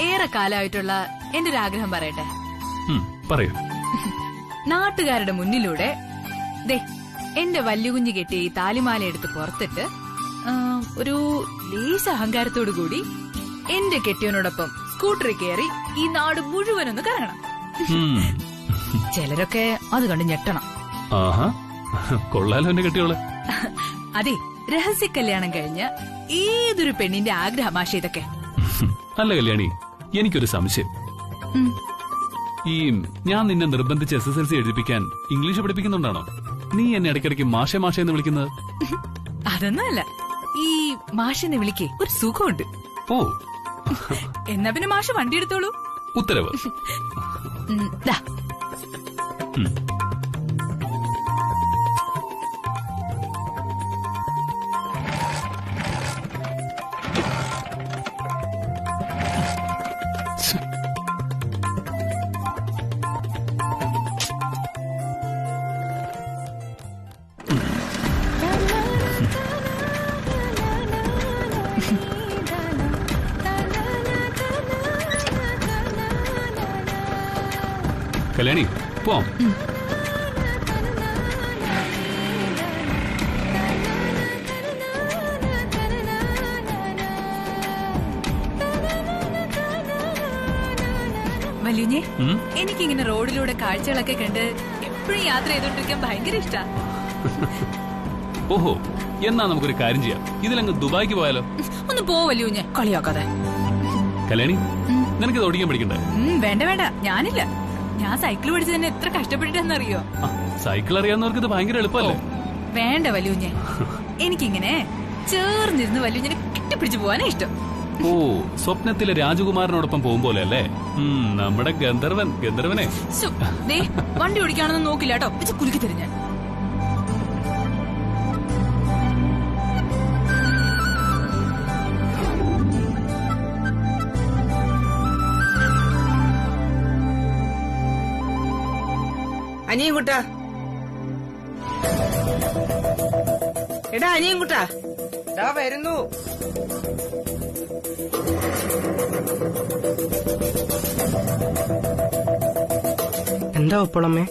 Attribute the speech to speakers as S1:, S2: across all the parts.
S1: ഏറെ കാലമായിട്ടുള്ള എന്റെ ഒരു ആഗ്രഹം പറയട്ടെ.
S2: പറയൂ.
S1: നാട്ടുകാരുടെ മുന്നിലൂടെ ദേ എന്റെ വല്യുകുഞ്ഞു കെട്ടിയ ഈ താലിമാല എടുത്ത് പുറത്തിട്ട് ഒരു ലേശ അഹങ്കാരത്തോടു കൂടി എന്റെ കെട്ടിയവനോടൊപ്പം സ്കൂട്ടറിൽ കയറി ഈ നാട് മുഴുവനൊന്ന് കറങ്ങണം. ചിലരൊക്കെ അത് കണ്ട് ഞെട്ടണം.
S2: കൊള്ളാലോ എന്റെ കെട്ടിയോളെ.
S1: അതെ, രഹസ്യ കല്യാണം കഴിഞ്ഞ ഏതൊരു പെണ്ണിന്റെ ആഗ്രഹമാശ ഇതൊക്കെ.
S2: അല്ല കല്യാണി, എനിക്കൊരു സംശയം. ഈ ഞാൻ നിന്നെ നിർബന്ധിച്ച് SSLC എഴുതിപ്പിക്കാൻ ഇംഗ്ലീഷ് പഠിപ്പിക്കുന്നുണ്ടാണോ? നീ എന്നെ ഇടയ്ക്കിടയ്ക്ക് മാഷെ മാഷെ എന്ന് വിളിക്കുന്നത്?
S1: അതൊന്നുമല്ല, ഈ മാഷെന്ന് വിളിക്കേ ഒരു സുഖമുണ്ട്.
S2: ഓ,
S1: എന്നാ പിന്നെ മാഷ് വണ്ടി എടുത്തോളൂ.
S2: ഉത്തരവ്. കല്യാണി, പോവാം.
S1: വല്യുഞ്ഞെ, എനിക്കിങ്ങനെ റോഡിലൂടെ കാഴ്ചകളൊക്കെ കണ്ട് എപ്പോഴും യാത്ര ചെയ്തോണ്ടിരിക്കാൻ ഭയങ്കര ഇഷ്ടാ.
S2: ഓഹോ, എന്നാ നമുക്കൊരു കാര്യം ചെയ്യാം. ഇതിലങ്ങ് ദുബായിക്ക് പോയാലോ?
S1: ഒന്ന് പോ വല്യുഞ്ഞെ, കളിയാക്കാതെ.
S2: കല്യാണി, നിനക്കിത് ഓടിക്കാൻ പഠിക്കണ്ടേ?
S1: വേണ്ട വേണ്ട, ഞാനില്ല. ഞാൻ സൈക്കിൾ പഠിച്ചു തന്നെ എത്ര കഷ്ടപ്പെട്ടിട്ടെന്നറിയോ?
S2: സൈക്കിൾ അറിയാവുന്നവർക്ക് ഇത് ഭയങ്കര എളുപ്പമല്ലേ?
S1: വേണ്ട വല്യുഞ്ഞെ, എനിക്കിങ്ങനെ ചേർന്നിരുന്ന് വല്യുഞ്ഞിനെ കെട്ടിപ്പിടിച്ചു പോവാനാ ഇഷ്ടം.
S2: ഓ, സ്വപ്നത്തിലെ രാജകുമാരനോടൊപ്പം പോകുമ്പോലെ അല്ലേ? നമ്മുടെ ഗന്ധർവനെ.
S1: വണ്ടി ഓടിക്കാണെന്ന് നോക്കില്ല കേട്ടോ, കുലുക്കി തരും ഞാൻ.
S3: അനിയൻകുട്ടാ, എടാ അനിയൻകുട്ടാ, ദാ വരുന്നു. എന്താ ഒപ്പളമ്മേ?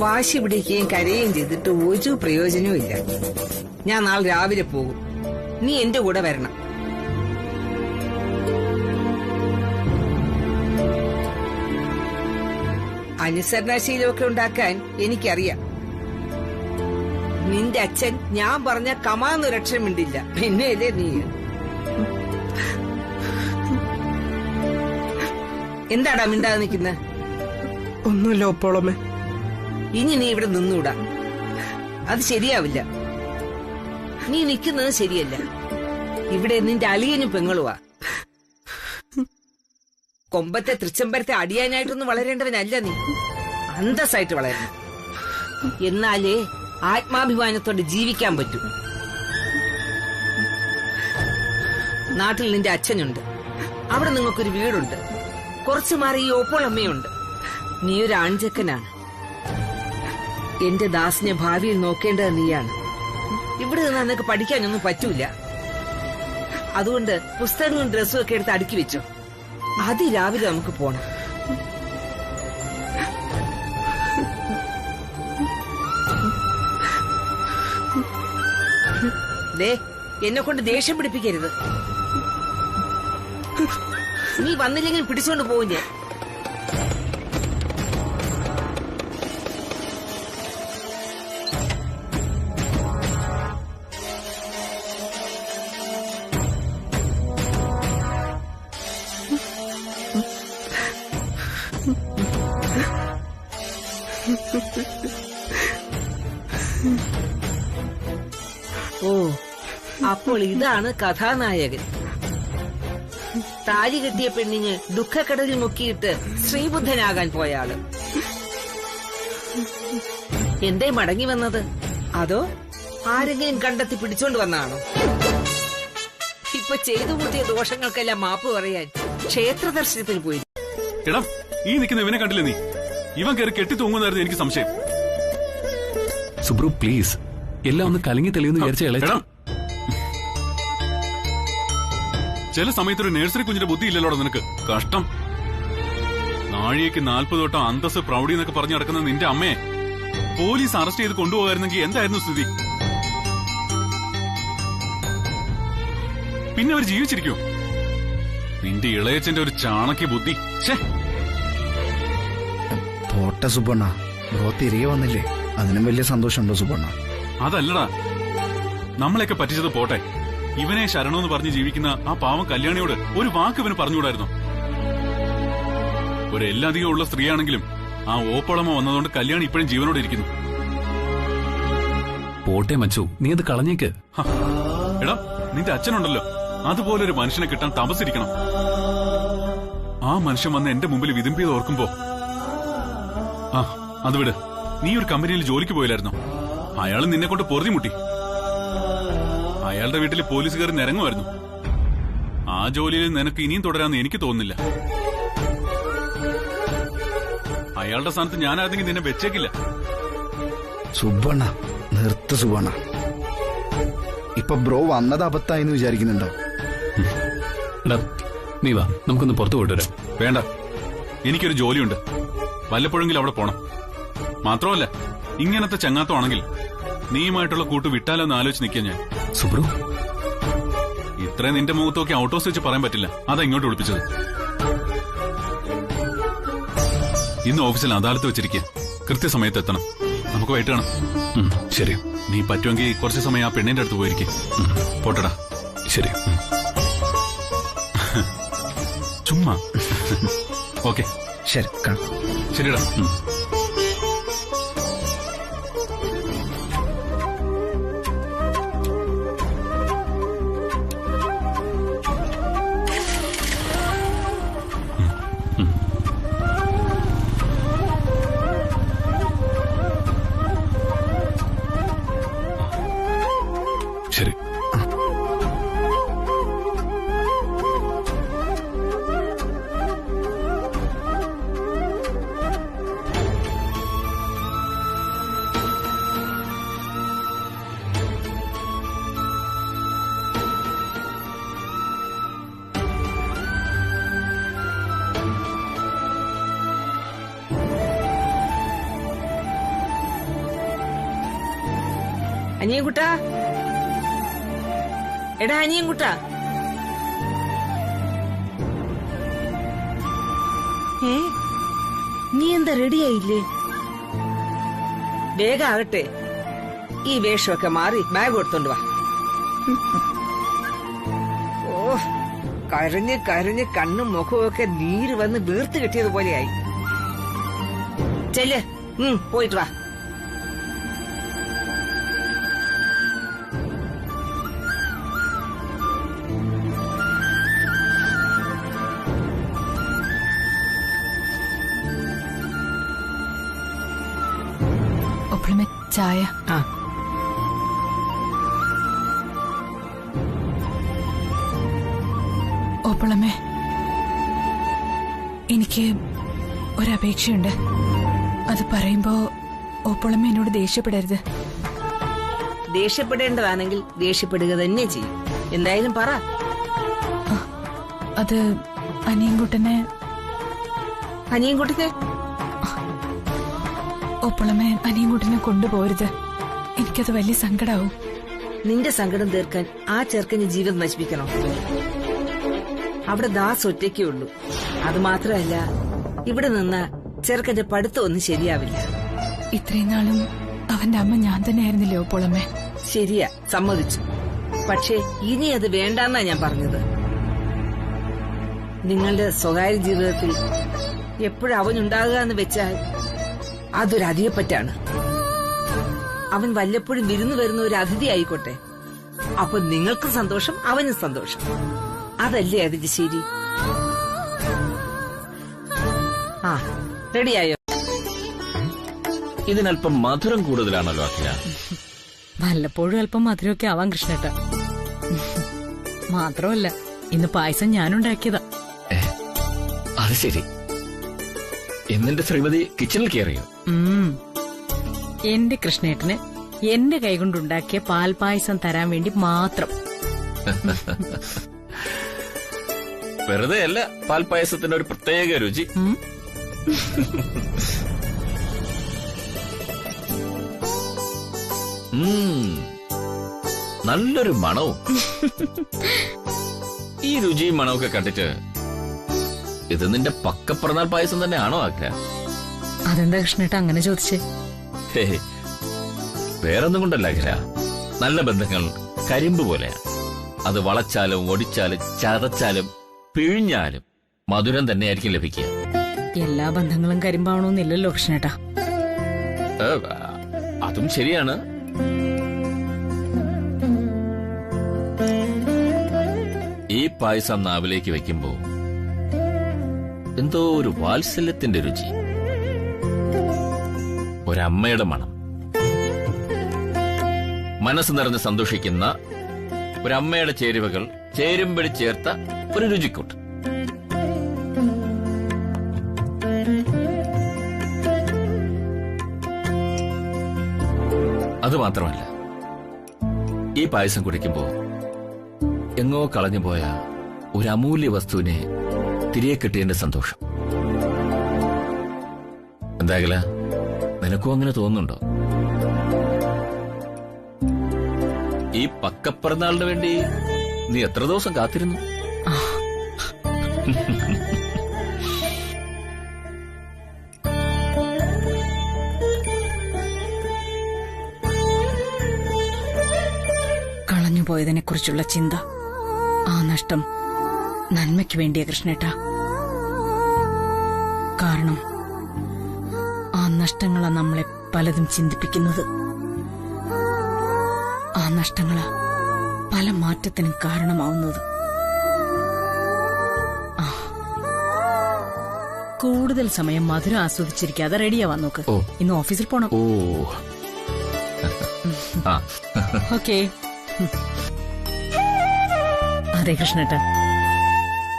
S3: വാശി പിടിക്കുകയും കരയുകയും ചെയ്തിട്ട് ഒരു പ്രയോജനവും ഇല്ല. ഞാൻ നാളെ രാവിലെ പോകും. നീ എന്റെ കൂടെ വരണം. അനുസരണശീലമൊക്കെ ഉണ്ടാക്കാൻ എനിക്കറിയാം. നിന്റെ അച്ഛൻ ഞാൻ പറഞ്ഞ കമാന്നൊരു അക്ഷരം മിണ്ടില്ല. പിന്നെയല്ലേ നീ? എന്താടാ മിണ്ടാതെ നിൽക്കുന്നത്?
S4: ഒന്നുമില്ല ഒപ്പോളമ്മേ.
S3: ഇനി നീ ഇവിടെ നിന്നൂടാ, അത് ശരിയാവില്ല. നീ നിൽക്കുന്നത് ശരിയല്ല. ഇവിടെ നിന്റെ അളിയനും പെങ്ങളുവാ. കൊമ്പത്തെ തൃച്ചമ്പരത്തെ അടിയാനായിട്ടൊന്നും വളരേണ്ടവനല്ല നീ. അന്തസ്സായിട്ട് വളരണം. എന്നാലേ ആത്മാഭിമാനത്തോടെ ജീവിക്കാൻ പറ്റൂ. നാട്ടിൽ നിന്റെ അച്ഛനുണ്ട്, അവിടെ നിങ്ങൾക്കൊരു വീടുണ്ട്. കുറച്ചു മാറി ഈ ഓപ്പോളമ്മയുണ്ട്. നീ ഒരു ആൺചക്കനാണ്. എന്റെ ദാസിനെ ഭാവിയിൽ നോക്കേണ്ടത് നീയാണ്. ഇവിടെ നിന്ന് നിനക്ക് പഠിക്കാനൊന്നും പറ്റൂല. അതുകൊണ്ട് പുസ്തകങ്ങളും ഡ്രസ്സും ഒക്കെ എടുത്ത് അടുക്കി വെച്ചോ. അതിരാവിലെ നമുക്ക് പോണം. ദേ, എന്നെ കൊണ്ട് ദേഷ്യം പിടിപ്പിക്കരുത്. നീ വന്നില്ലെങ്കിൽ പിടിച്ചുകൊണ്ട് പോകും ഞാൻ. ഓ, അപ്പോൾ ഇതാണ് കഥാനായകൻ. താലി കെട്ടിയ പെണ്ണിന് ദുഃഖക്കടലിൽ മുക്കിയിട്ട് ശ്രീബുദ്ധനാകാൻ പോയാള്. എന്തേ മടങ്ങി വന്നത്? അതോ ആരെങ്കിലും കണ്ടെത്തി പിടിച്ചോണ്ട് വന്നാണോ? ഇപ്പൊ ചെയ്തു കൂട്ടിയ ദോഷങ്ങൾക്കെല്ലാം മാപ്പ് പറയാൻ ക്ഷേത്ര ദർശനത്തിന് പോയി.
S2: എടാ, ഈ നിൽക്കുന്ന ഇവനെ കണ്ടില്ലേ നീ? ഇവൻ കയറി കെട്ടി തൂങ്ങുന്നായിരുന്നു എനിക്ക് സംശയം. സുബ്രു, പ്ലീസ്, എല്ലാം ഒന്ന് കലങ്ങി തെളിയെന്ന് വിചാരിച്ച ഇളച്ച
S5: ചില സമയത്തൊരു നഴ്സറി കുഞ്ഞിന്റെ ബുദ്ധി ഇല്ലല്ലോടാ നിനക്ക്. കഷ്ടം. നാഴികയ്ക്ക് 40 തൊട്ടം അന്തസ് പ്രൗഢി എന്നൊക്കെ പറഞ്ഞു നടക്കുന്ന നിന്റെ അമ്മയെ പോലീസ് അറസ്റ്റ് ചെയ്ത് കൊണ്ടുപോകായിരുന്നെങ്കിൽ എന്തായിരുന്നു സ്ഥിതി? പിന്നെ അവർ ജീവിച്ചിരിക്കോ? നിന്റെ ഇളയച്ചന്റെ ഒരു ചാണക്യ ബുദ്ധി.
S6: പോട്ടെ സുബണ്ണ, ബ്രോ തിരികെ വന്നില്ലേ, അതിനും വലിയ സന്തോഷമുണ്ടോ സുബണ്ണ?
S5: അതല്ലടാ, നമ്മളെയൊക്കെ പറ്റിച്ചത് പോട്ടെ. ഇവനെ ശരണോന്ന് പറഞ്ഞ് ജീവിക്കുന്ന ആ പാവം കല്യാണിയോട് ഒരു വാക്ക് ഇവന് പറഞ്ഞുകൂടായിരുന്നു? ഒരു എല്ലാധികം ഉള്ള സ്ത്രീയാണെങ്കിലും ആ ഓപ്പോളമ വന്നതുകൊണ്ട് കല്യാണി ഇപ്പോഴും ജീവനോടെ ഇരിക്കുന്നു.
S2: പോട്ടെ മച്ചു, നീ അത് കളഞ്ഞേക്ക്.
S5: എടാ, നിന്റെ അച്ഛനുണ്ടല്ലോ, അതുപോലൊരു മനുഷ്യനെ കിട്ടാൻ തപസ്സിരിക്കണം. ആ മനുഷ്യൻ വന്ന് എന്റെ മുമ്പിൽ വിതുമ്പിയത് ഓർക്കുമ്പോ അത് വിട്. നീ ഒരു കമ്പനിയിൽ ജോലിക്ക് പോയില്ലായിരുന്നോ? അയാൾ നിന്നെ കൊണ്ട് പൊറുതിമുട്ടി. അയാളുടെ വീട്ടിൽ പോലീസുകാർ നിരങ്ങുമായിരുന്നു. ആ ജോലിയിൽ നിനക്ക് ഇനിയും തുടരാന്ന് എനിക്ക് തോന്നുന്നില്ല. അയാളുടെ സ്ഥാനത്ത് ഞാനായിരുന്നെങ്കിൽ നിന്നെ വെച്ചേക്കില്ല.
S6: സുബണ്ണ നിർത്ത സുബണ്ണ. ഇപ്പൊ ബ്രോ വന്നത് അബദ്ധായെന്ന് വിചാരിക്കുന്നുണ്ടോ?
S2: നീ വാ, നമുക്കൊന്ന് പുറത്തു പോയിട്ട് വരാം.
S5: വേണ്ട, എനിക്കൊരു ജോലിയുണ്ട്. വല്ലപ്പോഴെങ്കിലും അവിടെ പോണം. മാത്രമല്ല, ഇങ്ങനത്തെ ചങ്ങാത്തമാണെങ്കിൽ നീയുമായിട്ടുള്ള കൂട്ട് വിട്ടാലോന്ന് ആലോചിച്ച് നിൽക്കാൻ ഞാൻ.
S2: സുബ്രു,
S5: ഇത്രയും നിന്റെ മുഖത്തൊക്കെ ഔട്ടോസ് വെച്ച് പറയാൻ പറ്റില്ല. അതാ ഇങ്ങോട്ട് വിളിപ്പിച്ചത്. ഇന്ന് ഓഫീസിൽ അദാലത്ത് വെച്ചിരിക്കുക. കൃത്യസമയത്ത് എത്തണം. നമുക്ക് വൈകിട്ട് കാണാം.
S2: ശരി.
S5: നീ പറ്റുമെങ്കിൽ കുറച്ച് സമയം ആ പെണ്ണിന്റെ അടുത്ത് പോയിരിക്കും. പോട്ടടാ.
S2: ശരി.
S5: ചുമ്മാ. ഓക്കെ,
S6: ശരി, കാണാം.
S5: ശരിടാ.
S2: ശരി.
S3: അനിയൻകുട്ടാ, എടാ അനിയൻകുട്ടാ. നീ എന്താ റെഡിയായില്ലേ? വേഗം ആകട്ടെ. ഈ വേഷമൊക്കെ മാറി ബാഗ് എടുത്തോണ്ട് വാ. ഓ, കരഞ്ഞ് കരഞ്ഞ് കണ്ണും മുഖവും ഒക്കെ നീര് വന്ന് വീർത്ത് കിട്ടിയതുപോലെയായി. ചെല്ല്, പോയിട്ട് വാ.
S1: ഒപ്പളമേ ചായ. ഒപ്പളമേ, എനിക്ക് ഒരപേക്ഷയുണ്ട്. അത് പറയുമ്പോ ഒപ്പളമേ എന്നോട് ദേഷ്യപ്പെടരുത്.
S3: ദേഷ്യപ്പെടേണ്ടതാണെങ്കിൽ ദേഷ്യപ്പെടുക തന്നെ ചെയ്യും. എന്തായാലും പറ.
S1: അത് അനിയൻകുട്ടനെ ഒപ്പളമേ അനിയൻകുട്ടനെ കൊണ്ടുപോരുത്. എനിക്കത് വലിയ സങ്കടാവും.
S3: നിന്റെ സങ്കടം തീർക്കാൻ ആ ചെറുക്കന് ജീവിതം നശിപ്പിക്കണം. അവിടെ ദാസ് ഒറ്റയ്ക്കേ ഉള്ളൂ. അത് മാത്രമല്ല, ഇവിടെ നിന്ന് ചെറുക്കന്റെ പഠിത്തം ഒന്നും ശരിയാവില്ല.
S1: ഇത്രയും നാളും അവന്റെ അമ്മ ഞാൻ തന്നെയായിരുന്നില്ലേ ഒപ്പളമേ?
S3: ശരിയാ, സമ്മതിച്ചു. പക്ഷേ ഇനി അത് വേണ്ടെന്നാ ഞാൻ പറഞ്ഞത്. നിങ്ങളുടെ സ്വകാര്യ ജീവിതത്തിൽ എപ്പോഴും അവനുണ്ടാകുക എന്ന് വെച്ചാൽ അതൊരു അതിയെപ്പറ്റാണ്. അവൻ വല്ലപ്പോഴും വിരുന്നു വരുന്ന ഒരു അതിഥി ആയിക്കോട്ടെ. അപ്പൊ നിങ്ങൾക്ക് സന്തോഷം, അവനും സന്തോഷം. അതല്ലേ അതിന്റെ ശരി. റെഡിയായോ?
S7: ഇതിനല്പം മധുരം കൂടുതലാണല്ലോ അഖില.
S8: വല്ലപ്പോഴും അല്പം മധുരമൊക്കെ ആവാം കൃഷ്ണേട്ട. മാത്രമല്ല, ഇന്ന് പായസം ഞാനുണ്ടാക്കിയതാ.
S7: അത് ശരി. എന്നിന്റെ ശ്രീമതി കിച്ചണിൽ കയറിയോ?
S8: എന്റെ കൃഷ്ണേട്ടന് എന്റെ കൈകൊണ്ടുണ്ടാക്കിയ പാൽപായസം തരാൻ വേണ്ടി മാത്രം.
S7: വെറുതെ അല്ല പാൽപായസത്തിന്റെ ഒരു പ്രത്യേക രുചി. നല്ലൊരു മണവും. ഈ രുചിയും മണമൊക്കെ കണ്ടിട്ട് ഇത് നിന്റെ പക്കപ്പിറന്നാൾ പായസം തന്നെയാണോ ആഗ്ര?
S8: അതെന്താ കൃഷ്ണേട്ട അങ്ങനെ ചോദിച്ചേ?
S7: വേറൊന്നും കൊണ്ടല്ല ആഗ്ര. നല്ല ബന്ധങ്ങൾ കരിമ്പ് പോലെയാണ്. അത് വളച്ചാലും ഒടിച്ചാലും ചതച്ചാലും പിഴിഞ്ഞാലും മധുരം തന്നെയായിരിക്കും ലഭിക്കുക.
S8: എല്ലാ ബന്ധങ്ങളും കരിമ്പാവണമെന്നില്ലല്ലോ കൃഷ്ണേട്ട.
S7: അതും ശരിയാണ്. ഈ പായസം നാവിലേക്ക് വെക്കുമ്പോ എന്തോ ഒരു വാത്സല്യത്തിന്റെ രുചി, ഒരമ്മയുടെ മണം, മനസ്സ് നിറഞ്ഞ് സന്തോഷിക്കുന്ന ഒരമ്മയുടെ ചേരുവകൾ ചേരുമ്പടി ചേർത്ത ഒരു രുചിക്കൂട്ട്. അതുമാത്രമല്ല, ഈ പായസം കുടിക്കുമ്പോ എങ്ങോ കളഞ്ഞുപോയ ഒരു അമൂല്യ വസ്തുവിനെ തിരികെ കിട്ടിയതിന്റെ സന്തോഷം. എന്താകല, നിനക്കും അങ്ങനെ തോന്നുന്നുണ്ടോ? ഈ പക്കപ്പിറന്നാളിന് വേണ്ടി നീ എത്ര ദിവസം കാത്തിരുന്നു?
S8: കളഞ്ഞുപോയതിനെക്കുറിച്ചുള്ള ചിന്ത, ആ നഷ്ടം നന്മയ്ക്ക് വേണ്ടിയ കൃഷ്ണേട്ട. കാരണം ആ നഷ്ടങ്ങളാ നമ്മളെ പലതും ചിന്തിപ്പിക്കുന്നത്. ആ നഷ്ടങ്ങളാ പല മാറ്റത്തിനും കാരണമാവുന്നത്. കൂടുതൽ സമയം മധുരം ആസ്വദിച്ചിരിക്കാതെ റെഡിയാവാൻ നോക്ക്. ഇന്ന് ഓഫീസിൽ പോണം. ഓക്കേ. അതെ കൃഷ്ണേട്ട,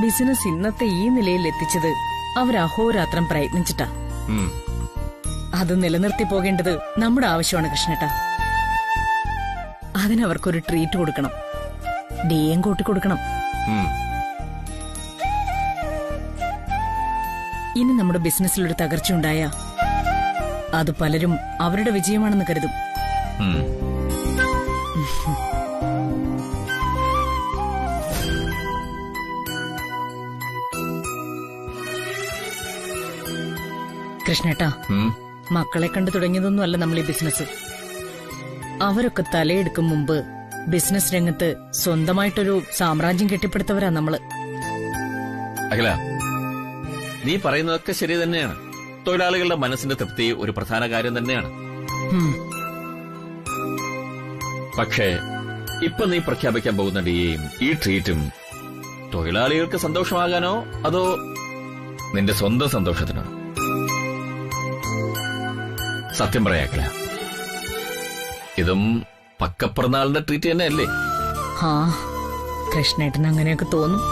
S8: ബിസിനസ് ഇന്നത്തെ ഈ നിലയിൽ എത്തിച്ചത് അവർ അഹോരാത്രം പ്രയത്നിച്ചിട്ടാ. അത് നിലനിർത്തി പോകേണ്ടത് നമ്മുടെ ആവശ്യമാണ് കൃഷ്ണേട്ട. അതിനവർക്കൊരു ട്രീറ്റ് കൊടുക്കണം, ഡിയും കൂട്ടിക്കൊടുക്കണം. ഇനി നമ്മുടെ ബിസിനസ്സിലൊരു തകർച്ചയുണ്ടായ അത് പലരും അവരുടെ വിജയമാണെന്ന് കരുതും. കൃഷ്ണേട്ടാ, മക്കളെ കണ്ടു തുടങ്ങിയതൊന്നുമല്ല നമ്മൾ ഈ ബിസിനസ്. അവരൊക്കെ തലയെടുക്കും മുമ്പ് ബിസിനസ് രംഗത്ത് സ്വന്തമായിട്ടൊരു സാമ്രാജ്യം കെട്ടിപ്പടുത്തവരാ നമ്മള്.
S7: അഖില, നീ പറയുന്നതൊക്കെ ശരി തന്നെയാണ്. തൊഴിലാളികളുടെ മനസ്സിന്റെ തൃപ്തി ഒരു പ്രധാന കാര്യം തന്നെയാണ്. പക്ഷേ ഇപ്പൊ നീ പ്രഖ്യാപിക്കാൻ പോകുന്ന ഡിയും ഈ ട്രീറ്റും തൊഴിലാളികൾക്ക് സന്തോഷമാകാനോ അതോ നിന്റെ സ്വന്തം സന്തോഷത്തിനോ? സത്യം പറയാക്കല, ഇതും പക്കപ്പിറന്നാളിന്റെ ട്രീറ്റ് തന്നെയല്ലേ?
S8: കൃഷ്ണേട്ടന് അങ്ങനെയൊക്കെ തോന്നും.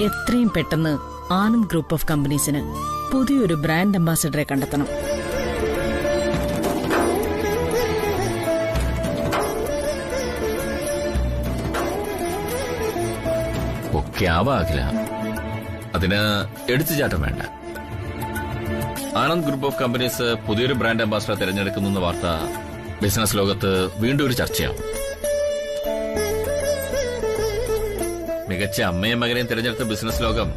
S8: എത്രയും പെട്ടെന്ന് ആനന്ദ് ഗ്രൂപ്പ് ഓഫ് കമ്പനീസിന് പുതിയൊരു ബ്രാൻഡ് അംബാസിഡറെ കണ്ടെത്തണം.
S7: ഒക്കെ ആവാകില്ല, അതിന് എടുത്തുചാട്ടം വേണ്ട. ആനന്ദ് ഗ്രൂപ്പ് ഓഫ് കമ്പനീസ് പുതിയൊരു ബ്രാൻഡ് അംബാസിഡർ തിരഞ്ഞെടുക്കുന്ന വാർത്ത ബിസിനസ് ലോകത്ത് വീണ്ടും ഒരു ചർച്ചയാവും. മികച്ച അമ്മയും മകനെയും തിരഞ്ഞെടുത്ത ബിസിനസ് ലോകം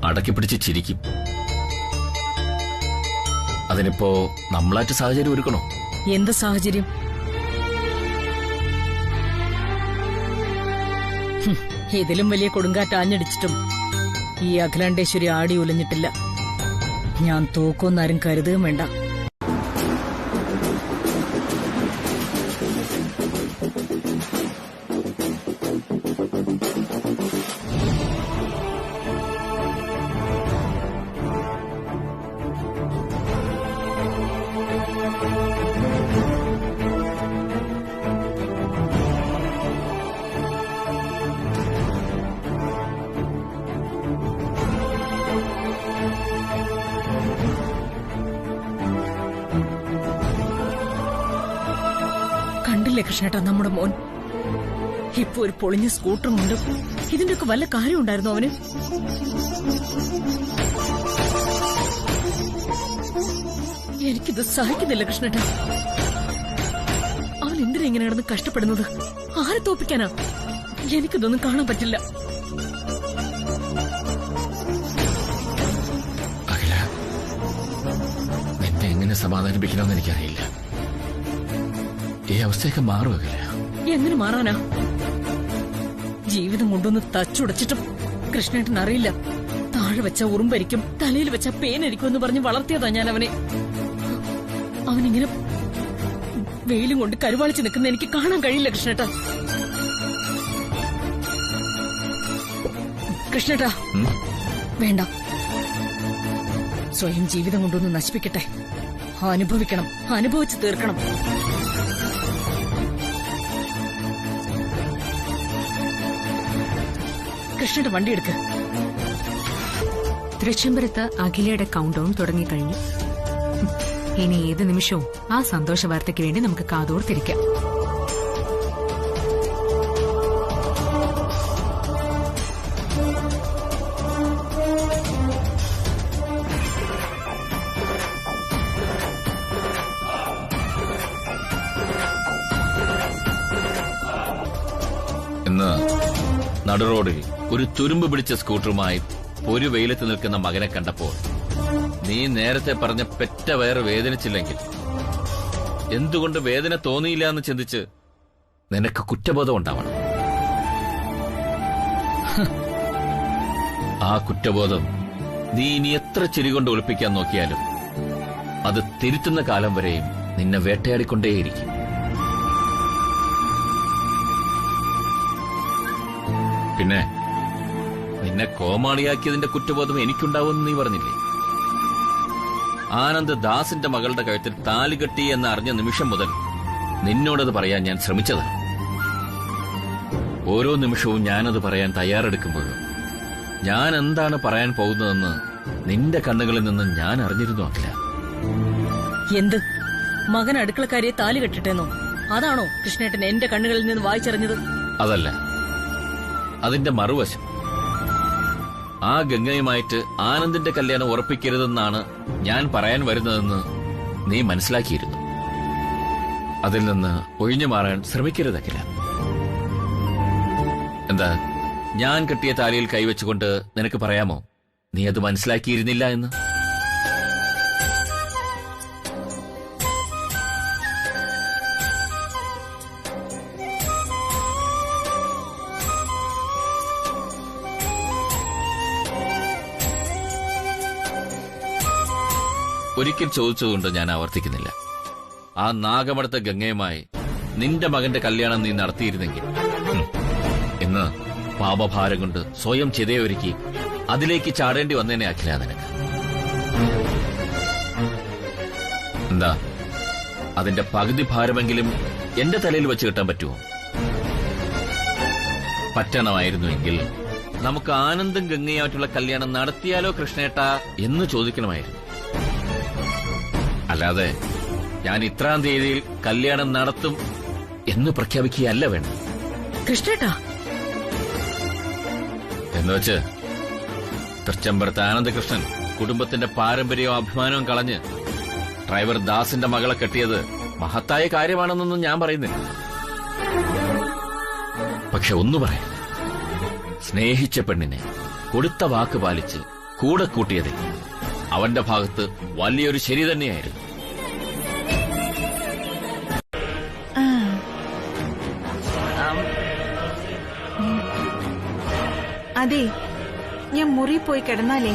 S7: അടക്കിപ്പിടിച്ച് ചിരിക്കും. അതിനിപ്പോ നമ്മളായിട്ട് സാഹചര്യം ഒരുക്കണോ?
S8: എന്ത് സാഹചര്യം? ഇതിലും വലിയ കൊടുങ്കാറ്റ് ആഞ്ഞടിച്ചിട്ടും ഈ അഖിലാണ്ടേശ്വരി ആടി ഉലഞ്ഞിട്ടില്ല. ഞാൻ തോക്കൊന്നാരും കരുതുകയും വേണ്ട. കൃഷ്ണേട്ടാ നമ്മുടെ മോൻ. ഇപ്പൊ ഒരു പൊളിഞ്ഞ സ്കൂട്ടറും ഉണ്ട്. ഇതിന്റെയൊക്കെ വല്ല കാര്യം ഉണ്ടായിരുന്നു അവന്? എനിക്കിത് സഹിക്കുന്നില്ല കൃഷ്ണേട്ടാ. അവൻ എന്തിനാ ഇങ്ങനെ കിടന്ന് കഷ്ടപ്പെടുന്നത്? ആരെ തോപ്പിക്കാനാ? എനിക്കിതൊന്നും കാണാൻ പറ്റില്ല.
S7: അഖില, നിന്നെ എങ്ങനെ സമാധാനിപ്പിക്കണമെന്ന് എനിക്കറിയില്ല. ഈ അവസ്ഥയൊക്കെ മാറും അഖില.
S8: എങ്ങനെ മാറാനാ? ജീവിതം കൊണ്ടൊന്ന് തച്ചുടച്ചിട്ടും കൃഷ്ണേട്ടൻ അറിയില്ല. താഴെ വെച്ച ഉറുമ്പരിക്കും, തലയിൽ വെച്ച പേനരിക്കും എന്ന് പറഞ്ഞ് വളർത്തിയതാ ഞാൻ അവനെ. അവനിങ്ങനെ വെയിലും കൊണ്ട് കരുവാളിച്ച് നിൽക്കുന്ന എനിക്ക് കാണാൻ കഴിയില്ല കൃഷ്ണേട്ടാ. കൃഷ്ണേട്ടാ, വേണ്ട. സ്വയം ജീവിതം കൊണ്ടൊന്ന് നശിപ്പിക്കട്ടെ. അനുഭവിക്കണം, അനുഭവിച്ച് തീർക്കണം. കൃഷ്ണന്റെ വണ്ടി എടുക്ക്.
S9: തൃശ്ശംബരത്ത് അഖിലയുടെ കൗണ്ട് ഡൗൺ തുടങ്ങിക്കഴിഞ്ഞു. ഇനി ഏത് നിമിഷവും ആ സന്തോഷ വാർത്തയ്ക്ക് വേണ്ടി നമുക്ക് കാതോർത്തിരിക്കാം.
S7: ഇന്ന് നടുറോഡിൽ ഒരു തുരുമ്പ് പിടിച്ച സ്കൂട്ടറുമായി ഒരു വെയിലത്ത് നിൽക്കുന്ന മകനെ കണ്ടപ്പോൾ നീ നേരത്തെ പറഞ്ഞ പെറ്റ വയറ് വേദനിച്ചില്ലെങ്കിൽ എന്തുകൊണ്ട് വേദന തോന്നിയില്ല എന്ന് ചിന്തിച്ച് നിനക്ക് കുറ്റബോധം ഉണ്ടാവണം. ആ കുറ്റബോധം നീ ഇനി എത്ര ചിരികൊണ്ട് ഒളിപ്പിക്കാൻ നോക്കിയാലും അത് തിരുത്തുന്ന കാലം വരെയും നിന്നെ വേട്ടയാടിക്കൊണ്ടേയിരിക്കും. പിന്നെ നിന്നെ കോമാളിയാക്കിയതിന്റെ കുറ്റബോധം എനിക്കുണ്ടാവുമെന്ന് നീ പറഞ്ഞില്ലേ? ആനന്ദ് ദാസിന്റെ മകളുടെ കഴുത്തിൽ താലി കെട്ടി എന്ന് അറിഞ്ഞ നിമിഷം മുതൽ നിന്നോടത് പറയാൻ ഞാൻ ശ്രമിച്ചതാണ്. ഓരോ നിമിഷവും ഞാനത് പറയാൻ തയ്യാറെടുക്കുമ്പോഴും ഞാൻ എന്താണ് പറയാൻ പോകുന്നതെന്ന് നിന്റെ കണ്ണുകളിൽ നിന്ന് ഞാൻ അറിഞ്ഞിരുന്നു. അല്ല,
S8: എന്ത് മകൻ അടുക്കളക്കാരിയെ താലി കെട്ടിട്ടെന്നോ? അതാണോ കൃഷ്ണേട്ടൻ എന്റെ കണ്ണുകളിൽ നിന്ന് വായിച്ചറിഞ്ഞത്?
S7: അതല്ല, അതിന്റെ മറുവശം. ആ ഗംഗയുമായിട്ട് ആനന്ദിന്റെ കല്യാണം ഉറപ്പിക്കരുതെന്നാണ് ഞാൻ പറയാൻ വരുന്നതെന്ന് നീ മനസ്സിലാക്കിയിരുന്നു. അതിൽ നിന്ന് ഒഴിഞ്ഞു മാറാൻ ശ്രമിക്കരുതക്കില്ല. എന്താ, ഞാൻ കെട്ടിയ താലിയിൽ കൈവച്ചുകൊണ്ട് നിനക്ക് പറയാമോ നീ അത് മനസ്സിലാക്കിയിരുന്നില്ല എന്ന്? ഒരിക്കൽ ചോദിച്ചതുകൊണ്ട് ഞാൻ ആവർത്തിക്കുന്നില്ല. ആ നാഗമടുത്ത ഗംഗയുമായി നിന്റെ മകന്റെ കല്യാണം നീ നടത്തിയിരുന്നെങ്കിൽ ഇന്ന് പാപഭാരം കൊണ്ട് സ്വയം ചിതയൊരുക്കി അതിലേക്ക് ചാടേണ്ടി വന്നേനെ അഖില നിനക്ക്. എന്താ, അതിന്റെ പകുതി ഭാരമെങ്കിലും എന്റെ തലയിൽ വെച്ച് കിട്ടാൻ പറ്റുമോ? പറ്റണമായിരുന്നുവെങ്കിൽ നമുക്ക് ആനന്ദും ഗംഗയുമായിട്ടുള്ള കല്യാണം നടത്തിയാലോ കൃഷ്ണേട്ടാ എന്ന് ചോദിക്കണമായിരുന്നു. അല്ലാതെ ഞാൻ ഇത്രാം തീയതിയിൽ കല്യാണം നടത്തും എന്ന് പ്രഖ്യാപിക്കുകയല്ല വേണം.
S8: കൃഷ്ണേട്ടാ
S7: എന്നുവെച്ച് തൃച്ചംബരത്ത് ആനന്ദകൃഷ്ണൻ കുടുംബത്തിന്റെ പാരമ്പര്യവും അഭിമാനവും കളഞ്ഞ് ഡ്രൈവർ ദാസിന്റെ മകളെ കെട്ടിയത് മഹത്തായ കാര്യമാണെന്നൊന്നും ഞാൻ പറയുന്നില്ല. പക്ഷെ ഒന്നു പറയാം, സ്നേഹിച്ച പെണ്ണിനെ കൊടുത്ത വാക്ക് പാലിച്ച് കൂടെ കൂട്ടിയതിൽ അവന്റെ ഭാഗത്ത് വലിയൊരു ശരി തന്നെയായിരുന്നു.
S10: അതെ, ഞാൻ മുറി പോയി കിടന്നാലേ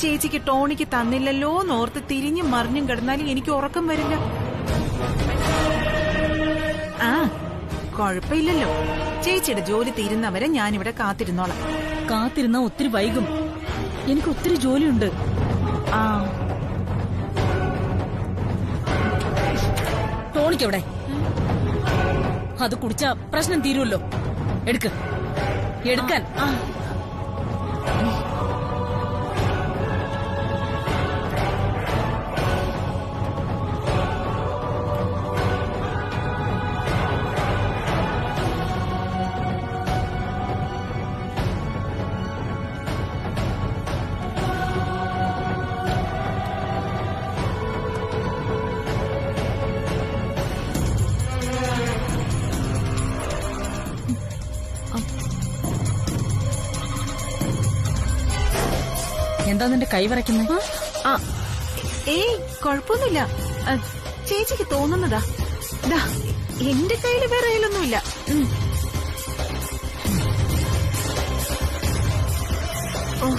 S10: ചേച്ചിക്ക് ടോണിക്ക് തന്നില്ലല്ലോ എന്നോർത്ത് തിരിഞ്ഞും മറിഞ്ഞും കിടന്നാലും എനിക്ക് ഉറക്കം വരില്ല. ആ, കുഴപ്പമില്ലല്ലോ. ചേച്ചിയുടെ ജോലി തീരുന്നവരെ ഞാനിവിടെ കാത്തിരുന്നോളാം.
S8: കാത്തിരുന്ന ഒത്തിരി വൈകും. എനിക്ക് ഒത്തിരി ജോലിയുണ്ട്.
S10: ആ,
S8: ടോണിക്കെവിടെ? അത് കുടിച്ചാ പ്രശ്നം തീരുമല്ലോ. എടുക്ക്, എടുക്കാൻ. എന്താ നിന്റെ കൈ വരയ്ക്കുന്നത്?
S10: ആ, ഏയ് കുഴപ്പമൊന്നുമില്ല. ചേച്ചിക്ക് തോന്നുന്നതാ. ദാ, എന്റെ കയ്യിൽ വേറെ കയ്യിലൊന്നുമില്ല. ഓ,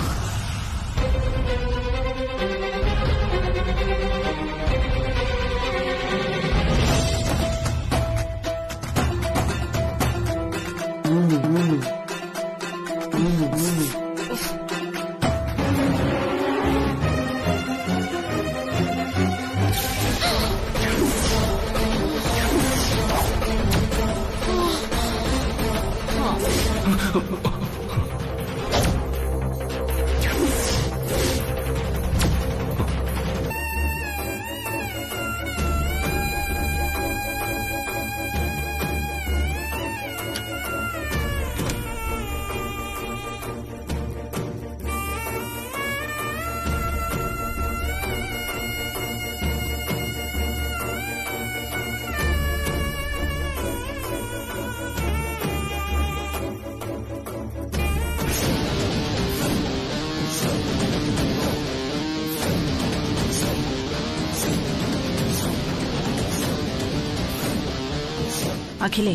S10: അഖിലേ,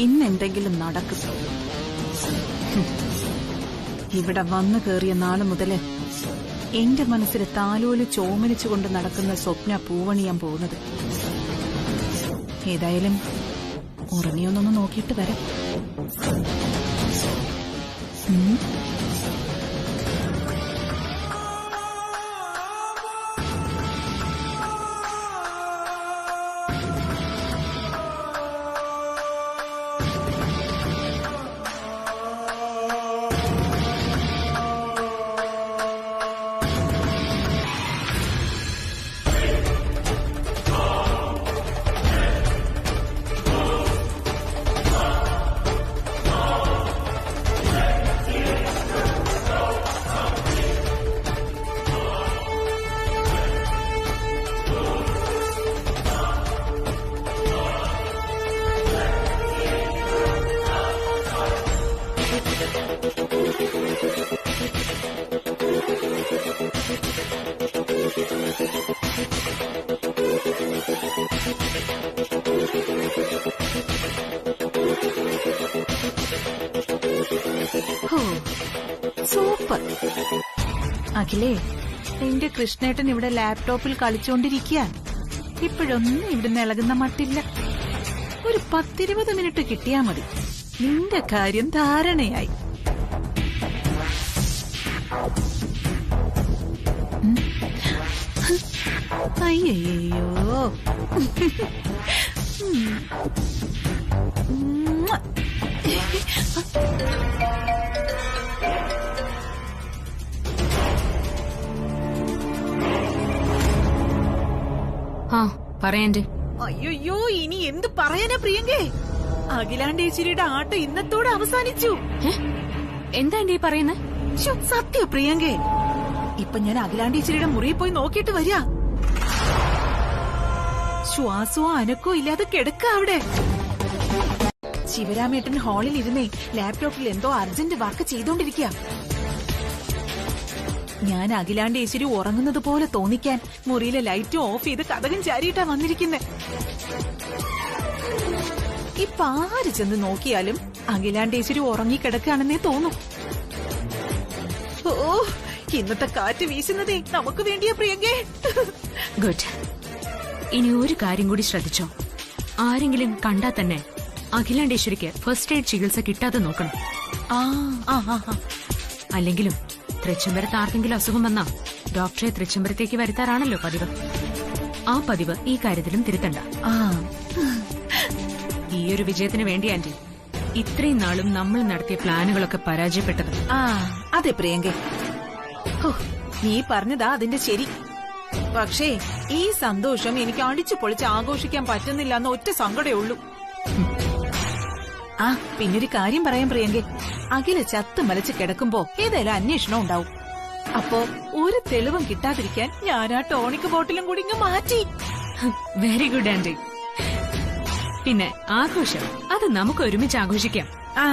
S10: ഇന്നെന്തെങ്കിലും നടക്കും. ഇവിടെ വന്നു കേറിയ നാള് മുതല് എന്റെ മനസ്സിൽ താലോല് ചോമനിച്ചുകൊണ്ട് നടക്കുന്ന സ്വപ്ന പൂവണിയാൻ പോകുന്നത്. ഏതായാലും ഉറങ്ങിയൊന്നൊന്ന് നോക്കിയിട്ട് വരാം. സൂപ്പർ. അഖിലേ, എന്റെ കൃഷ്ണേട്ടൻ ഇവിടെ ലാപ്ടോപ്പിൽ കളിച്ചോണ്ടിരിക്കുക. ഇപ്പോഴൊന്നും ഇവിടുന്ന് ഇളകുന്ന മട്ടില്ല. ഒരു 10-20 മിനിറ്റ് കിട്ടിയാ മതി. നിന്റെ കാര്യം ധാരണയായി. അയ്യോ,
S9: പറയണ്ടേ?
S10: അയ്യോ, ഇനി എന്ത് പറയാനാ പ്രിയങ്കേ? അഖിലാണ്ടേശ്വരിയുടെ ആട്ടം ഇന്നത്തോടെ അവസാനിച്ചു.
S9: എന്താ ഈ പറയുന്നത്?
S10: സത്യ പ്രിയങ്കേ, ഇപ്പൊ ഞാൻ അഖിലാണ്ടേശ്വരിയുടെ മുറിയിൽ പോയി നോക്കിയിട്ട് വരിക. ശ്വാസമോ അനക്കോ ഇല്ലാതെ കിടക്ക അവിടെ. ശിവരാമേട്ടൻ ഹാളിൽ ഇരുന്നേ ലാപ്ടോപ്പിൽ എന്തോ അർജന്റ് വർക്ക് ചെയ്തോണ്ടിരിക്കുക. ഞാൻ അഖിലാണ്ടേശ്വരി ഉറങ്ങുന്നത് പോലെ തോന്നിക്കാൻ മുറിയിലെ ലൈറ്റും ഓഫ് ചെയ്ത് കതകും ചാരിയിട്ടാ വന്നിരിക്കുന്നെ. ഇപ്പൊ ആര് ചെന്ന് നോക്കിയാലും അഖിലാണ്ടേശ്വരി ഉറങ്ങിക്കിടക്കുകയാണെന്നേ തോന്നും. ഓ, ഇന്നത്തെ കാറ്റ് വീശുന്നതേ നമുക്ക് വേണ്ടിയാ പ്രിയങ്കേ.
S9: ഗുഡ്. ഇനി ഒരു കാര്യം കൂടി ശ്രദ്ധിച്ചോ. ആരെങ്കിലും കണ്ടാ തന്നെ അഖിലാണ്ടേശ്വരിക്ക് ഫസ്റ്റ് എയ്ഡ് ചികിത്സ കിട്ടാതെ നോക്കണം. അല്ലെങ്കിലും തൃച്ചംബരത്ത് ആർക്കെങ്കിലും അസുഖം വന്നാ ഡോക്ടറെ തൃച്ചംബരത്തേക്ക് വരുത്താറാണല്ലോ പതിവ്. ആ പതിവ് ഈ കാര്യത്തിലും തിരുത്തണ്ട. ഈ ഒരു വിജയത്തിന് വേണ്ടി ആന്റി ഇത്രയും നാളും നമ്മൾ നടത്തിയ പ്ലാനുകളൊക്കെ പരാജയപ്പെട്ടത്.
S10: അതെ പ്രിയങ്കേ, നീ പറഞ്ഞതാ അതിന്റെ ശരി. പക്ഷേ ഈ സന്തോഷം എനിക്ക് അടിച്ചു പൊളിച്ച് ആഘോഷിക്കാൻ പറ്റുന്നില്ല എന്ന ഒറ്റ സങ്കടേ ഉള്ളൂ. പിന്നൊരു കാര്യം പറയാൻ പ്രിയങ്കേ, അഖില ചത്ത് മലച്ച് കിടക്കുമ്പോ ഏതായാലും അന്വേഷണം ഉണ്ടാവും. അപ്പോ ഒരു തെളിവും കിട്ടാതിരിക്കാൻ ഞാൻ ആ ടോണിക് ബോട്ടിലും കൂടി ഇങ്ങ് മാറ്റി.
S9: Very good aunty. പിന്നെ ആഘോഷം അത് നമുക്ക് ഒരുമിച്ച് ആഘോഷിക്കാം.
S10: ആ,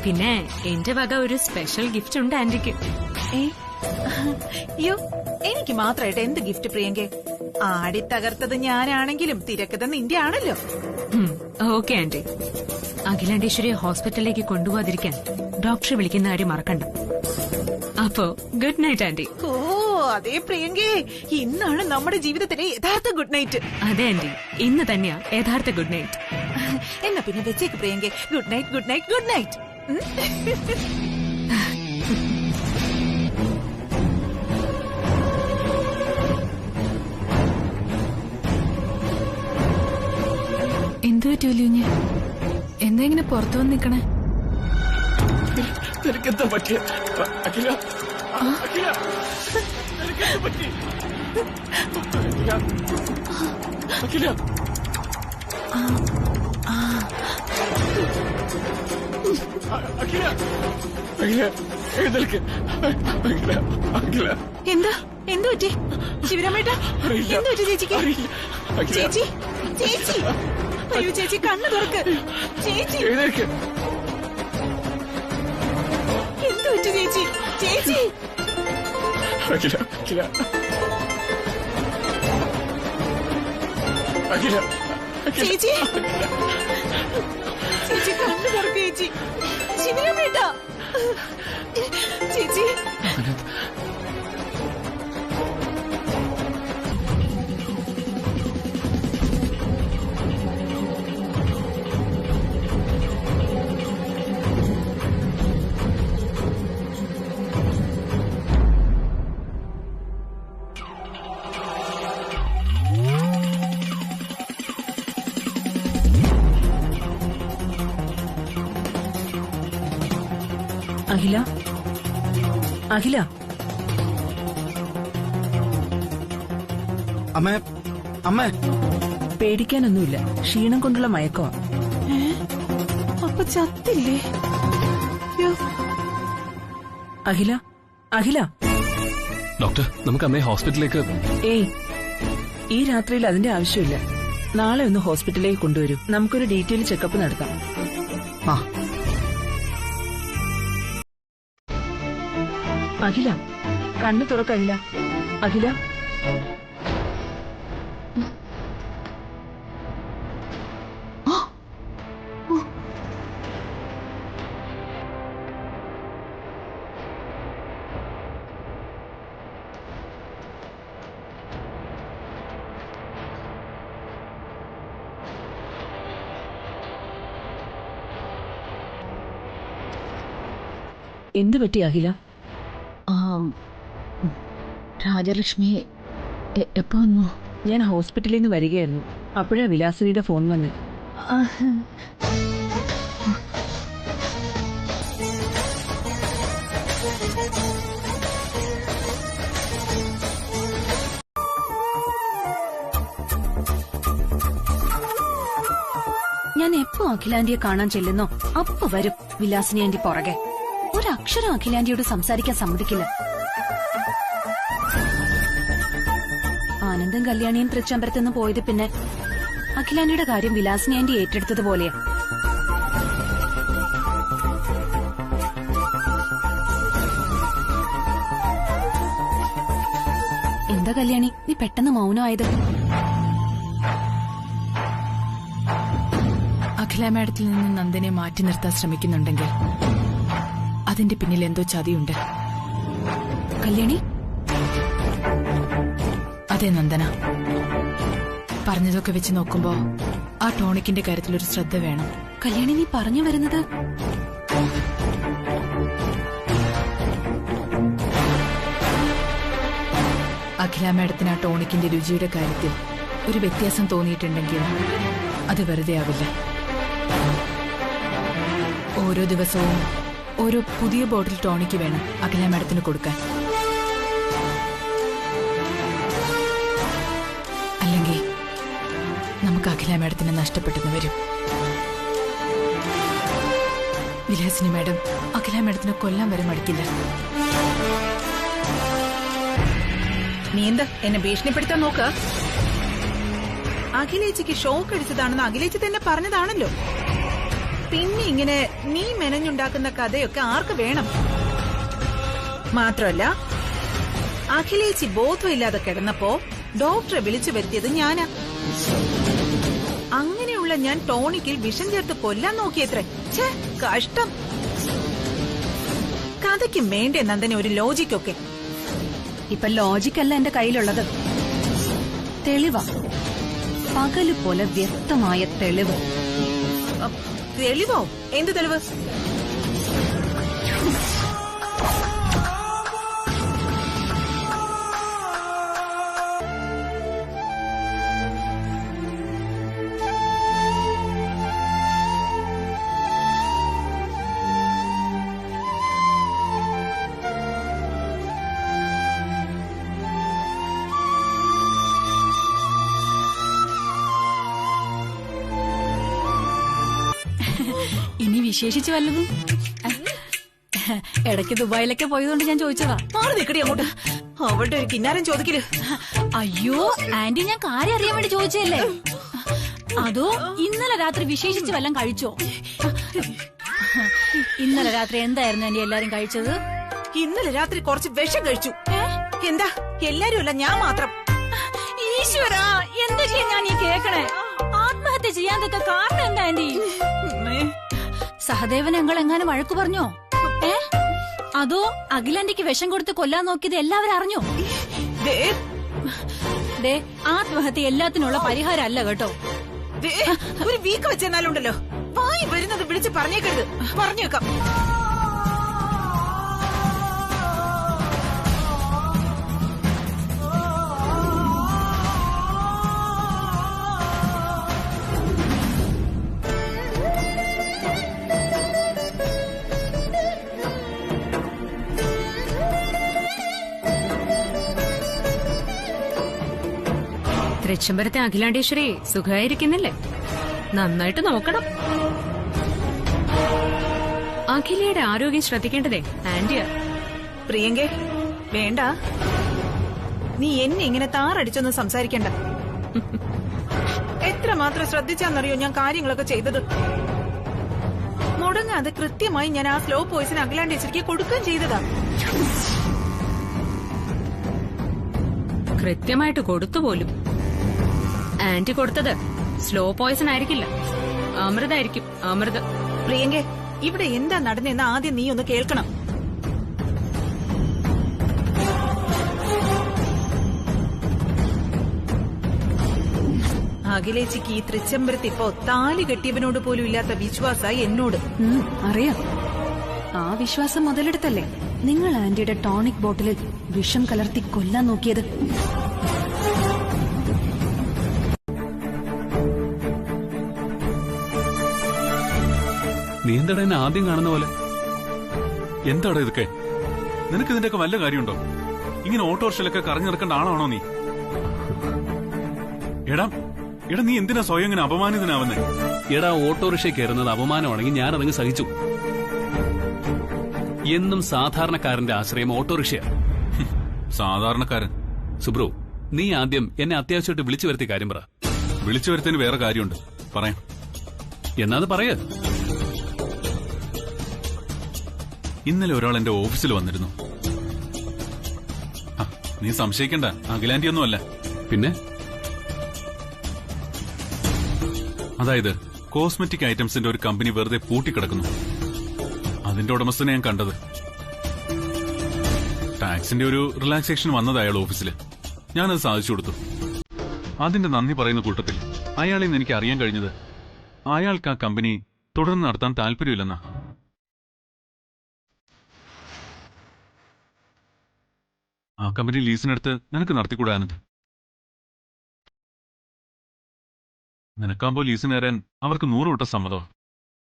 S9: പിന്നെ എന്റെ വക ഒരു സ്പെഷ്യൽ ഗിഫ്റ്റ് ഉണ്ട് ആന്റിക്ക്.
S10: അയ്യോ, എനിക്ക് മാത്രമായിട്ട് എന്ത് ഗിഫ്റ്റ് പ്രിയങ്കെ? ആടി തകർത്തത് ഞാനാണെങ്കിലും തിരക്കഥ നിന്റെ ആണല്ലോ.
S9: Okay aunty. അഖിലാണ്ടേശ്വരിയെ ഹോസ്പിറ്റലിലേക്ക് കൊണ്ടുപോകാതിരിക്കാൻ ഡോക്ടറെ വിളിക്കുന്ന കാര്യം മറക്കണ്ട. അപ്പോ ഗുഡ് നൈറ്റ് ആന്റി.
S10: ഓ അതേ പ്രിയങ്കെ, ഇന്നാണ് നമ്മുടെ ജീവിതത്തിലെ യഥാർത്ഥ ഗുഡ് നൈറ്റ്.
S9: അതെ ആന്റി, ഇന്ന് തന്നെയാ യഥാർത്ഥ ഗുഡ് നൈറ്റ്.
S10: എന്നാ പിന്നെ വെച്ചേക്ക് പ്രിയങ്കെ. Good night, good night, good night.
S1: എന്തു പറ്റൂല്യൂഞ്ഞ്? എന്താ ഇങ്ങനെ പുറത്തു വന്ന് നിക്കണേ?
S4: നിനക്കെന്താ പറ്റിയ അഖില? അഖില നിനക്കെന്താ പറ്റി? അഖില അഖില അഖില എഴുന്നേൽക്ക്. അഖില അഖില
S10: എന്താ എന്തു പറ്റി ശിവരാമേട്ട? എന്തു പറ്റി ചേച്ചിക്ക്? ചേച്ചി ചേച്ചി, അയ്യോ ചേച്ചി കണ്ണു തുറക്ക്. ചേച്ചി
S4: എഴുന്നേൽക്ക്.
S10: എന്തു പറ്റി ചേച്ചി? ചേച്ചി
S4: അഖില അഖില അഖില
S10: ചേച്ചി ചേച്ചി കണ്ണു തുറക്ക് ചേച്ചി. ശിവരാമേട്ട ചേച്ചി.
S8: അഖില, അഖില,
S6: അമ്മേ അമ്മേ.
S8: പേടിക്കാനൊന്നുമില്ല. ക്ഷീണം കൊണ്ടുള്ള മയക്കമാ.
S10: അപ്പൊ ചത്തില്ലേ?
S8: അഖില, അഖില.
S2: ഡോക്ടർ, നമുക്ക് അമ്മയെ ഹോസ്പിറ്റലിലേക്ക്.
S8: ഏയ്, ഈ രാത്രിയിൽ അതിന്റെ ആവശ്യമില്ല. നാളെ ഒന്ന് ഹോസ്പിറ്റലിലേക്ക് കൊണ്ടുവരൂ. നമുക്കൊരു ഡീറ്റെയിൽ ചെക്കപ്പ് നടത്താം.
S6: ആ
S8: അഖില കണ്ണു തുറക്കല്ല. അഖില എന്തു പറ്റി അഖില?
S11: രാജലക്ഷ്മി എപ്പോ വന്നു?
S8: ഞാൻ ഹോസ്പിറ്റലിൽ നിന്ന് വരികയായിരുന്നു. അപ്പോഴാ വിലാസിനിയുടെ ഫോൺ വന്ന്.
S11: ഞാൻ എപ്പോ അഖിലാന്റിയെ കാണാൻ ചെല്ലുന്നോ അപ്പൊ വരും വിലാസിനി ആന്റി പുറകെ. ഒരക്ഷരം അഖിലാന്റിയോട് സംസാരിക്കാൻ സമ്മതിക്കില്ല. ആനന്ദം കല്യാണിയും തൃച്ചമ്പരത്തുനിന്ന് പോയത് പിന്നെ അഖിലാന്റിയുടെ കാര്യം വിലാസിനി ആന്റി ഏറ്റെടുത്തതുപോലെയാ. എന്താ കല്യാണി, നീ പെട്ടെന്ന് മൗനമായത്?
S1: അഖില മാഡത്തിൽ നിന്ന് നന്ദനെ മാറ്റി നിർത്താൻ ശ്രമിക്കുന്നുണ്ടെങ്കിൽ അതിന്റെ പിന്നിൽ എന്തോ ചതിയുണ്ട്.
S11: കല്യാണി,
S1: അതെ നന്ദന, പറഞ്ഞതൊക്കെ വെച്ച് നോക്കുമ്പോ ആ ടോണിക്കിന്റെ കാര്യത്തിൽ ഒരു ശ്രദ്ധ വേണം.
S11: കല്യാണി, നീ പറഞ്ഞു വരുന്നത്?
S1: അഖില മാഡത്തിന് ആ ടോണിക്കിന്റെ രുചിയുടെ കാര്യത്തിൽ ഒരു വ്യത്യാസം തോന്നിയിട്ടുണ്ടെങ്കിൽ അത് വെറുതെ ആവില്ല. ഓരോ ദിവസവും ഓരോ പുതിയ ബോട്ടിൽ ടോണിക്ക് വേണം അഖില മാഡത്തിന് കൊടുക്കാൻ. അല്ലെങ്കിൽ നമുക്ക് അഖില മാഡത്തിന് നഷ്ടപ്പെട്ടെന്ന് വരും. വിലാസിനി മാഡം അഖില മാഡത്തിനെ കൊല്ലാൻ വരെ മടിക്കില്ല.
S10: നീ എന്താ എന്നെ ഭീഷണിപ്പെടുത്താൻ നോക്ക? അഖിലേച്ചിക്ക് ഷോക്ക് അടിച്ചതാണെന്ന് അഖിലേച്ചി തന്നെ പറഞ്ഞതാണല്ലോ. പിന്നെ ഇങ്ങനെ നീ മെനഞ്ഞുണ്ടാക്കുന്ന കഥയൊക്കെ ആർക്ക് വേണം? മാത്രമല്ല അഖിലേച്ചി ബോധമില്ലാതെ കിടന്നപ്പോ ഡോക്ടറെ വിളിച്ചു വരുത്തിയത് ഞാനാ. അങ്ങനെയുള്ള ഞാൻ ടോണിക്കിൽ വിഷം ചേർത്ത് കൊല്ലാൻ നോക്കിയത്രേ. ഛേ, കഷ്ടം. കഥയ്ക്കും വേണ്ടേ നന്ദന ഒരു ലോജിക്കൊക്കെ?
S11: ഇപ്പൊ ലോജിക്കല്ല എന്റെ കയ്യിലുള്ളത്, തെളിവാ. പകല് പോലെ വ്യക്തമായ തെളിവ്.
S10: തെളിവോ? എന്ത് തെളിവ്?
S11: ഇനി വിശേഷിച്ച് വല്ലതും? ഇടയ്ക്ക് ദുബായിലൊക്കെ പോയതുകൊണ്ട് ഞാൻ ചോദിച്ചതാ.
S10: മാറി നിൽക്കടി അങ്ങോട്ട്. അവളുടെ ഒരു കിന്നാരം ചോദിക്കല്.
S11: അയ്യോ ആന്റി, ഞാൻ കാര്യം അറിയാൻ വേണ്ടി ചോദിച്ചല്ലേ. അതോ ഇന്നലെ രാത്രി വിശേഷിച്ച് വല്ലതും കഴിച്ചോ? ഇന്നലെ രാത്രി എന്തായിരുന്നു ആന്റി എല്ലാരും കഴിച്ചത്?
S10: ഇന്നലെ രാത്രി കുറച്ച് വിഷം കഴിച്ചു. എന്താ എല്ലാരും അല്ല, ഞാൻ മാത്രം.
S11: ഈശ്വരാ, എന്തൊക്കെയാ ഞാൻ ഈ കേക്കണേ? ആത്മഹത്യ ചെയ്യാനൊക്കെ കാരണം എന്താ ആന്റി? സഹദേവൻ ഞങ്ങൾ എങ്ങാനും വഴക്കു പറഞ്ഞോ? അതോ അഖിലാന്റിക്ക് വിഷം കൊടുത്ത് കൊല്ലാൻ നോക്കിയത് എല്ലാവരും അറിഞ്ഞോ? ആത്മഹത്യ എല്ലാത്തിനുള്ള പരിഹാരം അല്ല കേട്ടോ.
S10: ഒരു വീക്ക് വെച്ചെന്നാലുണ്ടല്ലോ, വായി വരുന്നത് വിളിച്ച് പറഞ്ഞേക്കരുത്. പറഞ്ഞേക്കാം.
S9: തൃച്ചംബരത്തെ അഖിലാണ്ടേശ്വരി സുഖമായിരിക്കുന്നില്ലേ? നന്നായിട്ട് നോക്കണം. അഖിലയുടെ ആരോഗ്യം ശ്രദ്ധിക്കേണ്ടതേ ആന്റിയാ.
S10: പ്രിയങ്കേ, വേണ്ട. നീ എന്നെ ഇങ്ങനെ താറടിച്ചൊന്നും സംസാരിക്കണ്ട. എത്രമാത്രം ശ്രദ്ധിച്ചാന്നറിയോ ഞാൻ കാര്യങ്ങളൊക്കെ ചെയ്തത്? മുടങ്ങാതെ കൃത്യമായി ഞാൻ ആ സ്ലോ പോയിസൺ അഖിലാണ്ടേശ്വരിക്ക് കൊടുക്കുകയും ചെയ്തതാ.
S9: കൃത്യമായിട്ട് കൊടുത്തുപോലും. ആന്റി കൊടുത്തത് സ്ലോ പോയിസൺ ആയിരിക്കില്ല, അമൃതായിരിക്കും. അമൃത്.
S10: പ്രിയങ്കേ, ഇവിടെ എന്താ നടന്നെന്ന് ആദ്യം നീ ഒന്ന് കേൾക്കണം. അഖിലേച്ചിക്ക് ഈ തൃച്ചംബരത്ത് ഇപ്പോ താലി കെട്ടിയവനോട് പോലും ഇല്ലാത്ത വിശ്വാസമായി എന്നോട്.
S11: അറിയാം. ആ വിശ്വാസം മുതലെടുത്തല്ലേ നിങ്ങൾ ആന്റിയുടെ ടോണിക് ബോട്ടിലിൽ വിഷം കലർത്തി കൊല്ലാൻ നോക്കിയത്.
S2: നീ എന്താടാ എന്നെ ആദ്യം കാണുന്ന പോലെ?
S5: എന്താടാ ഇതൊക്കെ? നിനക്ക് ഇതിന്റെയൊക്കെ വല്ല കാര്യമുണ്ടോ? ഇങ്ങനെ ഓട്ടോറിക്ഷയിലൊക്കെ കറങ്ങിറക്കേണ്ട ആളാണോ നീ? എടാ എടാ, നീ എന്തിനാ സ്വയം ഇങ്ങനെ അപമാനിതനാവുന്നേ?
S2: എടാ, ഓട്ടോറിക്ഷ കയറുന്നത് അപമാനമാണെങ്കിൽ ഞാനതങ്ങ് സഹിച്ചു. എന്നും സാധാരണക്കാരന്റെ ആശ്രയം ഓട്ടോറിക്ഷയാ.
S5: സാധാരണക്കാരൻ?
S2: സുബ്രു, നീ ആദ്യം എന്നെ അത്യാവശ്യമായിട്ട് വിളിച്ചു വരുത്തിയ കാര്യം പറ.
S5: വിളിച്ചു വരുത്തിന് വേറെ കാര്യമുണ്ട്, പറയാം.
S2: എന്നാത് പറയ.
S5: ഇന്നലെ ഒരാൾ എന്റെ ഓഫീസിൽ വന്നിരുന്നു. നീ സംശയിക്കണ്ട, അഖിലാന്റി ഒന്നുമല്ല.
S2: പിന്നെ?
S5: അതായത് കോസ്മെറ്റിക് ഐറ്റംസിന്റെ ഒരു കമ്പനി വെറുതെ പൂട്ടിക്കിടക്കുന്നു. അതിന്റെ ഉടമസ്ഥനെ ഞാൻ കണ്ടത്. ടാക്സിന്റെ ഒരു റിലാക്സേഷൻ വന്നത് അയാൾ ഓഫീസിൽ. ഞാനത് സാധിച്ചു കൊടുത്തു. അതിന്റെ നന്ദി പറയുന്ന കൂട്ടത്തിൽ അയാളിൽ നിന്ന് എനിക്ക് അറിയാൻ കഴിഞ്ഞത് അയാൾക്ക് ആ കമ്പനി തുടർന്ന് നടത്താൻ താല്പര്യമില്ലെന്നാ. ആ കമ്പനി ലീസിനെടുത്ത് നിനക്ക് നടത്തിക്കൂടാനത്. നിനക്കാകുമ്പോൾ ലീസിന് തരാൻ അവർക്ക് 100 വട്ടം സമ്മതം.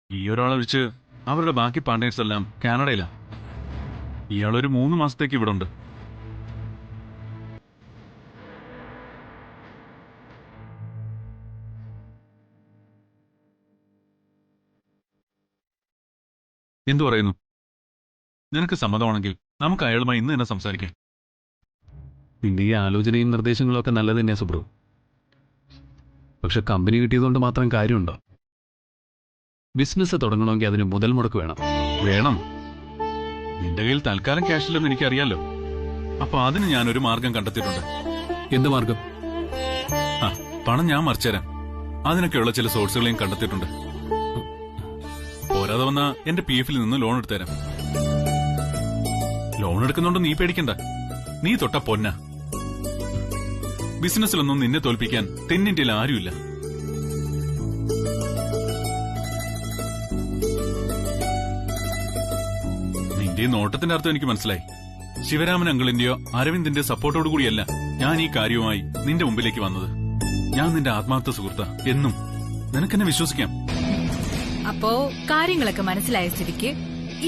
S5: ഈ ഒരാളൊഴിച്ച് അവരുടെ ബാക്കി പാർട്ട്നേഴ്സ് എല്ലാം കാനഡയിലാണ്. ഇയാളൊരു 3 മാസത്തേക്ക് ഇവിടെ ഉണ്ട്. എന്തു പറയുന്നു? നിനക്ക് സമ്മതമാണെങ്കിൽ നമുക്ക് അയാളുമായി ഇന്ന് തന്നെ സംസാരിക്കാം.
S2: പിന്നെ ഈ ആലോചനയും നിർദ്ദേശങ്ങളും ഒക്കെ നല്ലത് തന്നെയാ സുബ്രു. പക്ഷെ കമ്പനി കിട്ടിയതുകൊണ്ട് മാത്രം കാര്യമുണ്ടോ? ബിസിനസ് തുടങ്ങണമെങ്കിൽ അതിന് മുതൽ മുടക്ക് വേണം.
S5: വേണം. നിന്റെ കയ്യിൽ തൽക്കാലം ക്യാഷ് ഇല്ലെന്ന് എനിക്കറിയാലോ. അപ്പൊ അതിന് ഞാനൊരു മാർഗം കണ്ടെത്തിയിട്ടുണ്ട്.
S2: എന്ത് മാർഗം?
S5: ആ, പണം ഞാൻ മറിച്ചുതരാം. അതിനൊക്കെയുള്ള ചില സോഴ്സുകളെയും കണ്ടെത്തിയിട്ടുണ്ട്. പോരാതെ വന്ന എന്റെ PF നിന്ന് ലോൺ എടുത്തുതരാം. ലോൺ എടുക്കുന്നുണ്ട്, നീ പേടിക്കണ്ട. നീ തൊട്ട പൊന്ന. ബിസിനസ്സിലൊന്നും നിന്നെ തോൽപ്പിക്കാൻ തെന്നിന്ത്യയിൽ ആരുമില്ല. നിന്റെ ഈ നോട്ടത്തിന്റെ അർത്ഥം എനിക്ക് മനസ്സിലായി. ശിവരാമൻ അങ്കിളിന്റെയോ അരവിന്ദിന്റെ സപ്പോർട്ടോടു കൂടിയല്ല ഞാൻ ഈ കാര്യവുമായി നിന്റെ മുമ്പിലേക്ക് വന്നത്. ഞാൻ നിന്റെ ആത്മാർത്ഥ സുഹൃത്താ എന്നും. നിനക്കെന്നെ വിശ്വസിക്കാം.
S1: അപ്പോ കാര്യങ്ങളൊക്കെ മനസ്സിലായ സ്ഥിതിക്ക്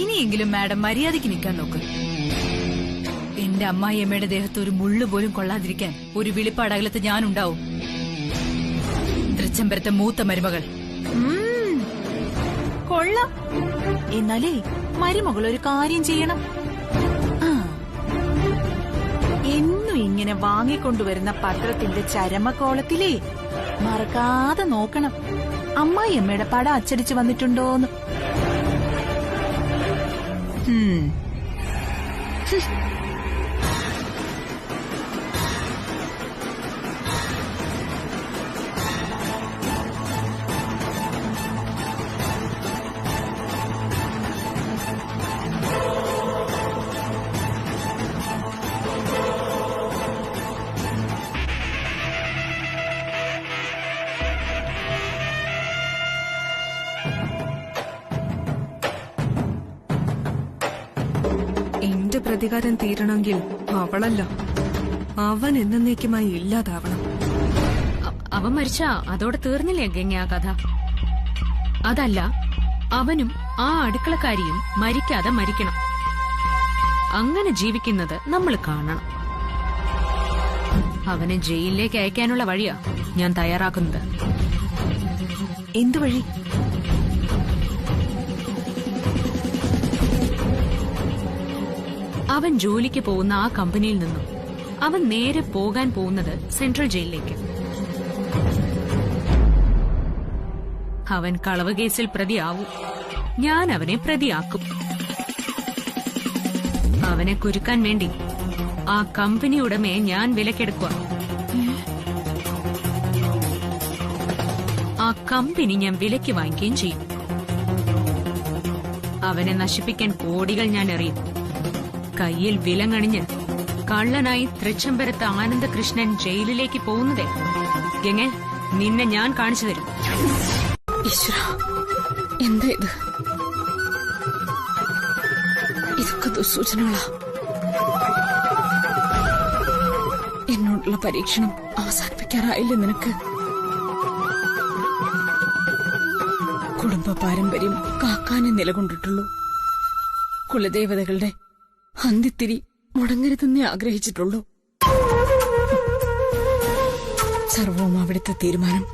S1: ഇനിയെങ്കിലും മാഡം മര്യാദയ്ക്ക് നിൽക്കാൻ നോക്ക്. എന്റെ അമ്മായിയമ്മയുടെ ദേഹത്ത് ഒരു മുള്ളു പോലും കൊള്ളാതിരിക്കാൻ ഒരു വിളിപ്പാടകലത്ത് ഞാനുണ്ടാവും. തൃച്ചംബരത്തെ മൂത്ത മരുമകൾ.
S10: കൊള്ളാം. എന്നാലേ മരുമകൾ ഒരു കാര്യം ചെയ്യണം. എന്നും ഇങ്ങനെ വാങ്ങിക്കൊണ്ടുവരുന്ന പത്രത്തിന്റെ ചരമക്കോളത്തിലേ മറക്കാതെ നോക്കണം അമ്മായിയമ്മയുടെ പടം അച്ചടിച്ചു വന്നിട്ടുണ്ടോന്ന്.
S11: എന്റെ പ്രതികാരം തീരണമെങ്കിൽ അവളല്ല, അവൻ എന്നേക്കുമായി ഇല്ലാതാവണം.
S9: അവൻ മരിച്ചാ അതോടെ തീർന്നില്ലേ ഗംഗ ആ കഥ? അതല്ല, അവനും ആ അടുക്കളക്കാരിയും മരിക്കാതെ മരിക്കണം. അങ്ങനെ ജീവിക്കുന്നത് നമ്മൾ കാണണം. അവനെ ജയിലിലേക്ക് അയക്കാനുള്ള വഴിയാ ഞാൻ തയ്യാറാക്കുന്നത്.
S11: എന്തു വഴി?
S9: അവൻ ജോലിക്ക് പോകുന്ന ആ കമ്പനിയിൽ നിന്നും അവൻ നേരെ പോകാൻ പോകുന്നത് സെൻട്രൽ ജയിലിലേക്ക്. അവൻ കളവ് കേസിൽ പ്രതിയാവും. ഞാൻ അവനെ പ്രതിയാക്കും. അവനെ കുരുക്കാൻ വേണ്ടി ആ കമ്പനി ഉടമയെ ഞാൻ വിലക്കെടുക്കുക. ആ കമ്പനി ഞാൻ വിലയ്ക്ക് വാങ്ങിക്കുകയും ചെയ്യും. അവനെ നശിപ്പിക്കാൻ കോടികൾ ഞാൻ എറിയും. കയ്യിൽ വിലങ്ങണിഞ്ഞ് കള്ളനായി തൃച്ചംബരത്ത് ആനന്ദകൃഷ്ണൻ ജയിലിലേക്ക് പോകുന്നതേ ഗംഗ നിന്നെ ഞാൻ കാണിച്ചു തരും.
S8: ഈശ്വരാ, എന്താ ഇത്? ഇതൊക്കെ ദുസ്സൂചനകളാ. എന്നോടുള്ള പരീക്ഷണം അവസാനിപ്പിക്കാറായില്ലേ നിനക്ക്? കുടുംബ പാരമ്പര്യം കാക്കാനെ നിലകൊണ്ടിട്ടുള്ളൂ. കുലദേവതകളുടെ അന്തിത്തിരി മുടങ്ങരുതെന്നേ ആഗ്രഹിച്ചിട്ടുള്ളൂ. സർവവും അവിടുത്തെ തീരുമാനം.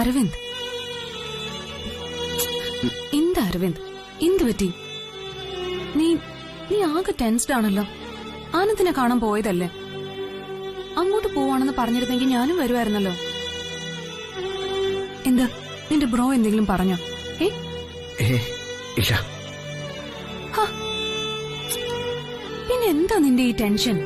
S11: അരവിന്ദ്, എന്താ അരവിന്ദ്, എന്ത് പറ്റി? നീ ആകെ ടെൻസ്ഡ് ആണല്ലോ. ആനന്ദിനെ കാണാൻ പോയതല്ലേ? അങ്ങോട്ട് പോവാണെന്ന് പറഞ്ഞിരുന്നെങ്കിൽ ഞാനും വരുമായിരുന്നല്ലോ. എന്താ നിന്റെ ബ്രോ എന്തെങ്കിലും പറഞ്ഞോ?
S6: ഇല്ല.
S11: പിന്നെ എന്താ നിന്റെ ഈ ടെൻഷൻ?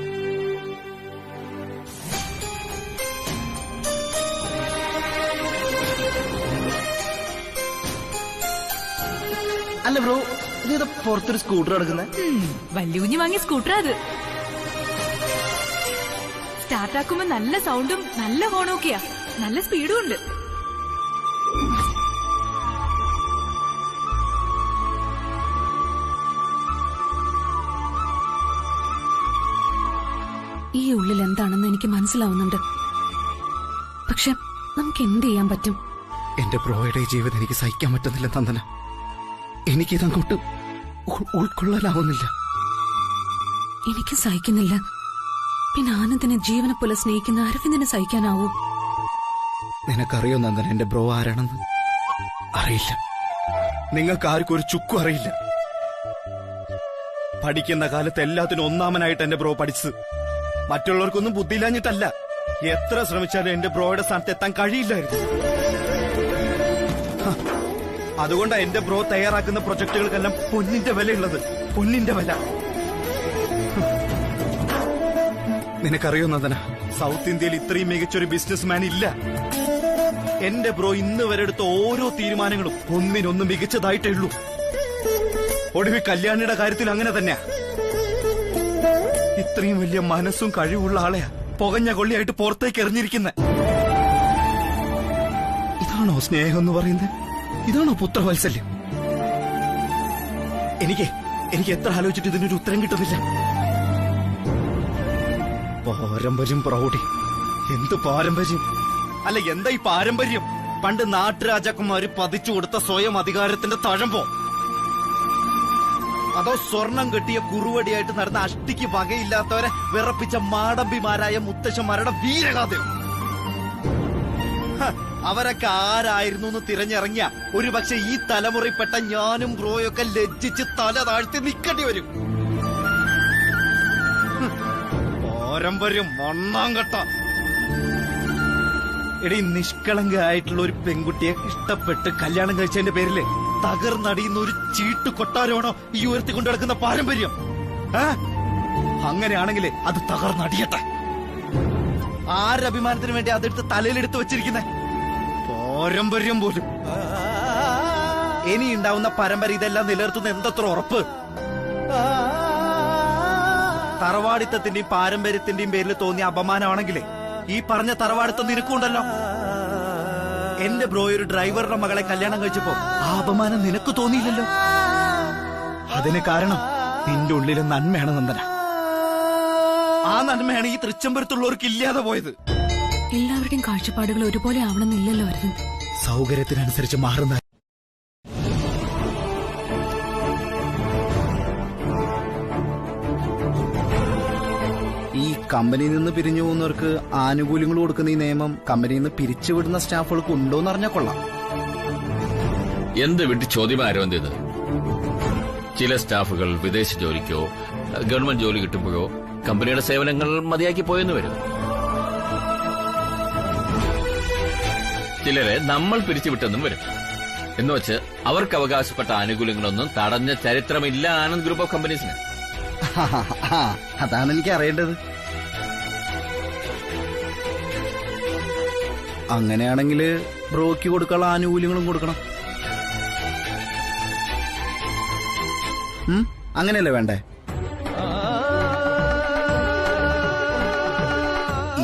S6: അല്ല ബ്രോ, ഇത് പുറത്തൊരു സ്കൂട്ടർ എടുക്കുന്നത്?
S1: വല്യുകുഞ്ഞി വാങ്ങിയ സ്കൂട്ടർ അത്. സ്റ്റാർട്ടാക്കുമ്പോ നല്ല സൗണ്ടും നല്ല ഹോണൊക്കെയാ, നല്ല സ്പീഡും ഉണ്ട്.
S11: എനിക്ക് മനസ്സിലാവുന്നുണ്ട്. പക്ഷെ നമുക്ക് എന്ത് ചെയ്യാൻ പറ്റും?
S6: എന്റെ ബ്രോയുടെ ജീവിതം എനിക്ക് സഹിക്കാൻ പറ്റുന്നില്ല നന്ദന. എനിക്കിതങ്ങോട്ട് ഉൾക്കൊള്ളാനാവുന്നില്ല.
S11: എനിക്ക് സഹിക്കുന്നില്ല. പിന്നെ ആനന്ദിനെ ജീവനെ പോലെ സ്നേഹിക്കുന്ന അരവിന്ദനെ സഹിക്കാനാവൂ?
S6: നിനക്കറിയോ നന്ദന എന്റെ ബ്രോ ആരാണെന്ന്? അറിയില്ല. നിങ്ങൾക്ക് ആർക്കും ഒരു ചുക്കും അറിയില്ല. പഠിക്കുന്ന കാലത്ത് എല്ലാത്തിനും ഒന്നാമനായിട്ട് എന്റെ ബ്രോ പഠിച്ചത്. മറ്റുള്ളവർക്കൊന്നും ബുദ്ധിയില്ലാഞ്ഞിട്ടല്ല. എത്ര ശ്രമിച്ചാലും എന്റെ ബ്രോയുടെ സ്ഥാനത്ത് എത്താൻ കഴിയില്ലായിരുന്നു. അതുകൊണ്ടാ എന്റെ ബ്രോ തയ്യാറാക്കുന്ന പ്രൊജക്ടുകൾക്കെല്ലാം പൊന്നിന്റെ വിലയുള്ളത്. പൊന്നിന്റെ വില. നിനക്കറിയോ നന്ദന, സൗത്ത് ഇന്ത്യയിൽ ഇത്രയും മികച്ചൊരു ബിസിനസ്മാൻ ഇല്ല. എന്റെ ബ്രോ ഇന്ന് വരെ എടുത്ത ഓരോ തീരുമാനങ്ങളും ഒന്നിനൊന്നും മികച്ചതായിട്ടേ ഉള്ളൂ. ഒടുവിൽ കല്യാണിയുടെ കാര്യത്തിൽ അങ്ങനെ തന്നെയാ. ഇത്രയും വലിയ മനസ്സും കഴിവുള്ള ആളെയാ പുകഞ്ഞ കൊള്ളിയായിട്ട് പുറത്തേക്ക് എറിഞ്ഞിരിക്കുന്നത്. ഇതാണോ സ്നേഹം എന്ന് പറയുന്നത്? ഇതാണോ പുത്രവാത്സല്യം? എനിക്ക് എത്ര ആലോചിച്ചിട്ട് ഇതിനൊരു ഉത്തരം കിട്ടുന്നില്ല. പാരമ്പര്യം പ്രൗഢി. എന്ത് പാരമ്പര്യം? അല്ല, എന്താ ഈ പാരമ്പര്യം? പണ്ട് നാട്ടുരാജാക്കന്മാര് പതിച്ചു കൊടുത്ത സ്വയം അധികാരത്തിന്റെ തഴമ്പോ? അതോ സ്വർണം കെട്ടിയ കുറുവടിയായിട്ട് നടന്ന അഷ്ടിക്ക് വകയില്ലാത്തവരെ വിറപ്പിച്ച മാടമ്പിമാരായ മുത്തശ്ശന്മാരുടെ വീരഗാഥയോ? അവരൊക്കെ ആരായിരുന്നു എന്ന് തിരഞ്ഞിറങ്ങിയ ഒരുപക്ഷെ ഈ തലമുറയിൽപ്പെട്ട ഞാനും ബ്രോയൊക്കെ ലജ്ജിച്ച് തല താഴ്ത്തി നിൽക്കേണ്ടി വരും. പാരമ്പര്യം ഒന്നാം ഘട്ട. എടീ, നിഷ്കളങ്കയായിട്ടുള്ള ഒരു ഇഷ്ടപ്പെട്ട് കല്യാണം കഴിച്ചതിന്റെ പേരില് തകർന്നടിയുന്ന ഒരു ചീട്ട് കൊട്ടാരമാണോ ഈ ഉയർത്തിക്കൊണ്ടു കിടക്കുന്ന പാരമ്പര്യം? അങ്ങനെയാണെങ്കിലേ അത് തകർന്നടിയട്ടെ. ആരഭിമാനത്തിന് വേണ്ടി അതെടുത്ത് തലയിലെടുത്ത് വെച്ചിരിക്കുന്നേ? പാരമ്പര്യം പോലും. ഇനി ഉണ്ടാവുന്ന പരമ്പര ഇതെല്ലാം നിലനിർത്തുന്ന എന്തത്ര ഉറപ്പ്? തറവാടിത്തത്തിന്റെയും പാരമ്പര്യത്തിന്റെയും പേരിൽ തോന്നിയ അപമാനമാണെങ്കിലേ ഈ പറഞ്ഞ തറവാടിത്തം നിനക്കുണ്ടല്ലോ. എന്റെ ബ്രോ ഒരു ഡ്രൈവറുടെ മകളെ കല്യാണം കഴിച്ചപ്പോ ആ അപമാനം നിനക്ക് തോന്നിയില്ലല്ലോ. അതിന് കാരണം നിന്റെ ഉള്ളിലെ നന്മയാണ് നന്ദന. ആ നന്മയാണ് ഈ തൃച്ചംബരത്തുള്ളവർക്ക് ഇല്ലാതെ പോയത്.
S11: എല്ലാവരുടെയും കാഴ്ചപ്പാടുകൾ ഒരുപോലെ ആവണമെന്നില്ലല്ലോ അരവിന്ദ്.
S6: സൗകര്യത്തിനനുസരിച്ച് മാറുന്ന ഈ കമ്പനിയിൽ നിന്ന് പിരിഞ്ഞു പോകുന്നവർക്ക് ആനുകൂല്യങ്ങൾ കൊടുക്കുന്ന ഈ നിയമം കമ്പനിയിൽ നിന്ന് പിരിച്ചുവിടുന്ന സ്റ്റാഫുകൾക്ക് ഉണ്ടോന്ന് അറിഞ്ഞാൽ കൊള്ളാം.
S7: എന്ത് വിട്ട് ചോദ്യമാരോ ഇത്? ചില സ്റ്റാഫുകൾ വിദേശ ജോലിക്കോ ഗവൺമെന്റ് ജോലി കിട്ടുമ്പോഴോ കമ്പനിയുടെ സേവനങ്ങൾ മതിയാക്കി പോയെന്ന് വരും. ചിലരെ നമ്മൾ പിരിച്ചുവിട്ടെന്നും വരും. എന്നുവെച്ച് അവർക്ക് അവകാശപ്പെട്ട ആനുകൂല്യങ്ങളൊന്നും തടഞ്ഞ ചരിത്രമില്ല ആനന്ദ് ഗ്രൂപ്പ് ഓഫ് കമ്പനീസിന്.
S6: അതാണ് എനിക്ക് അറിയേണ്ടത്. അങ്ങനെയാണെങ്കിൽ ബ്രോയ്ക്ക് കൊടുക്കാനുള്ള ആനുകൂല്യങ്ങളും കൊടുക്കണം. അങ്ങനെയല്ലേ വേണ്ടേ?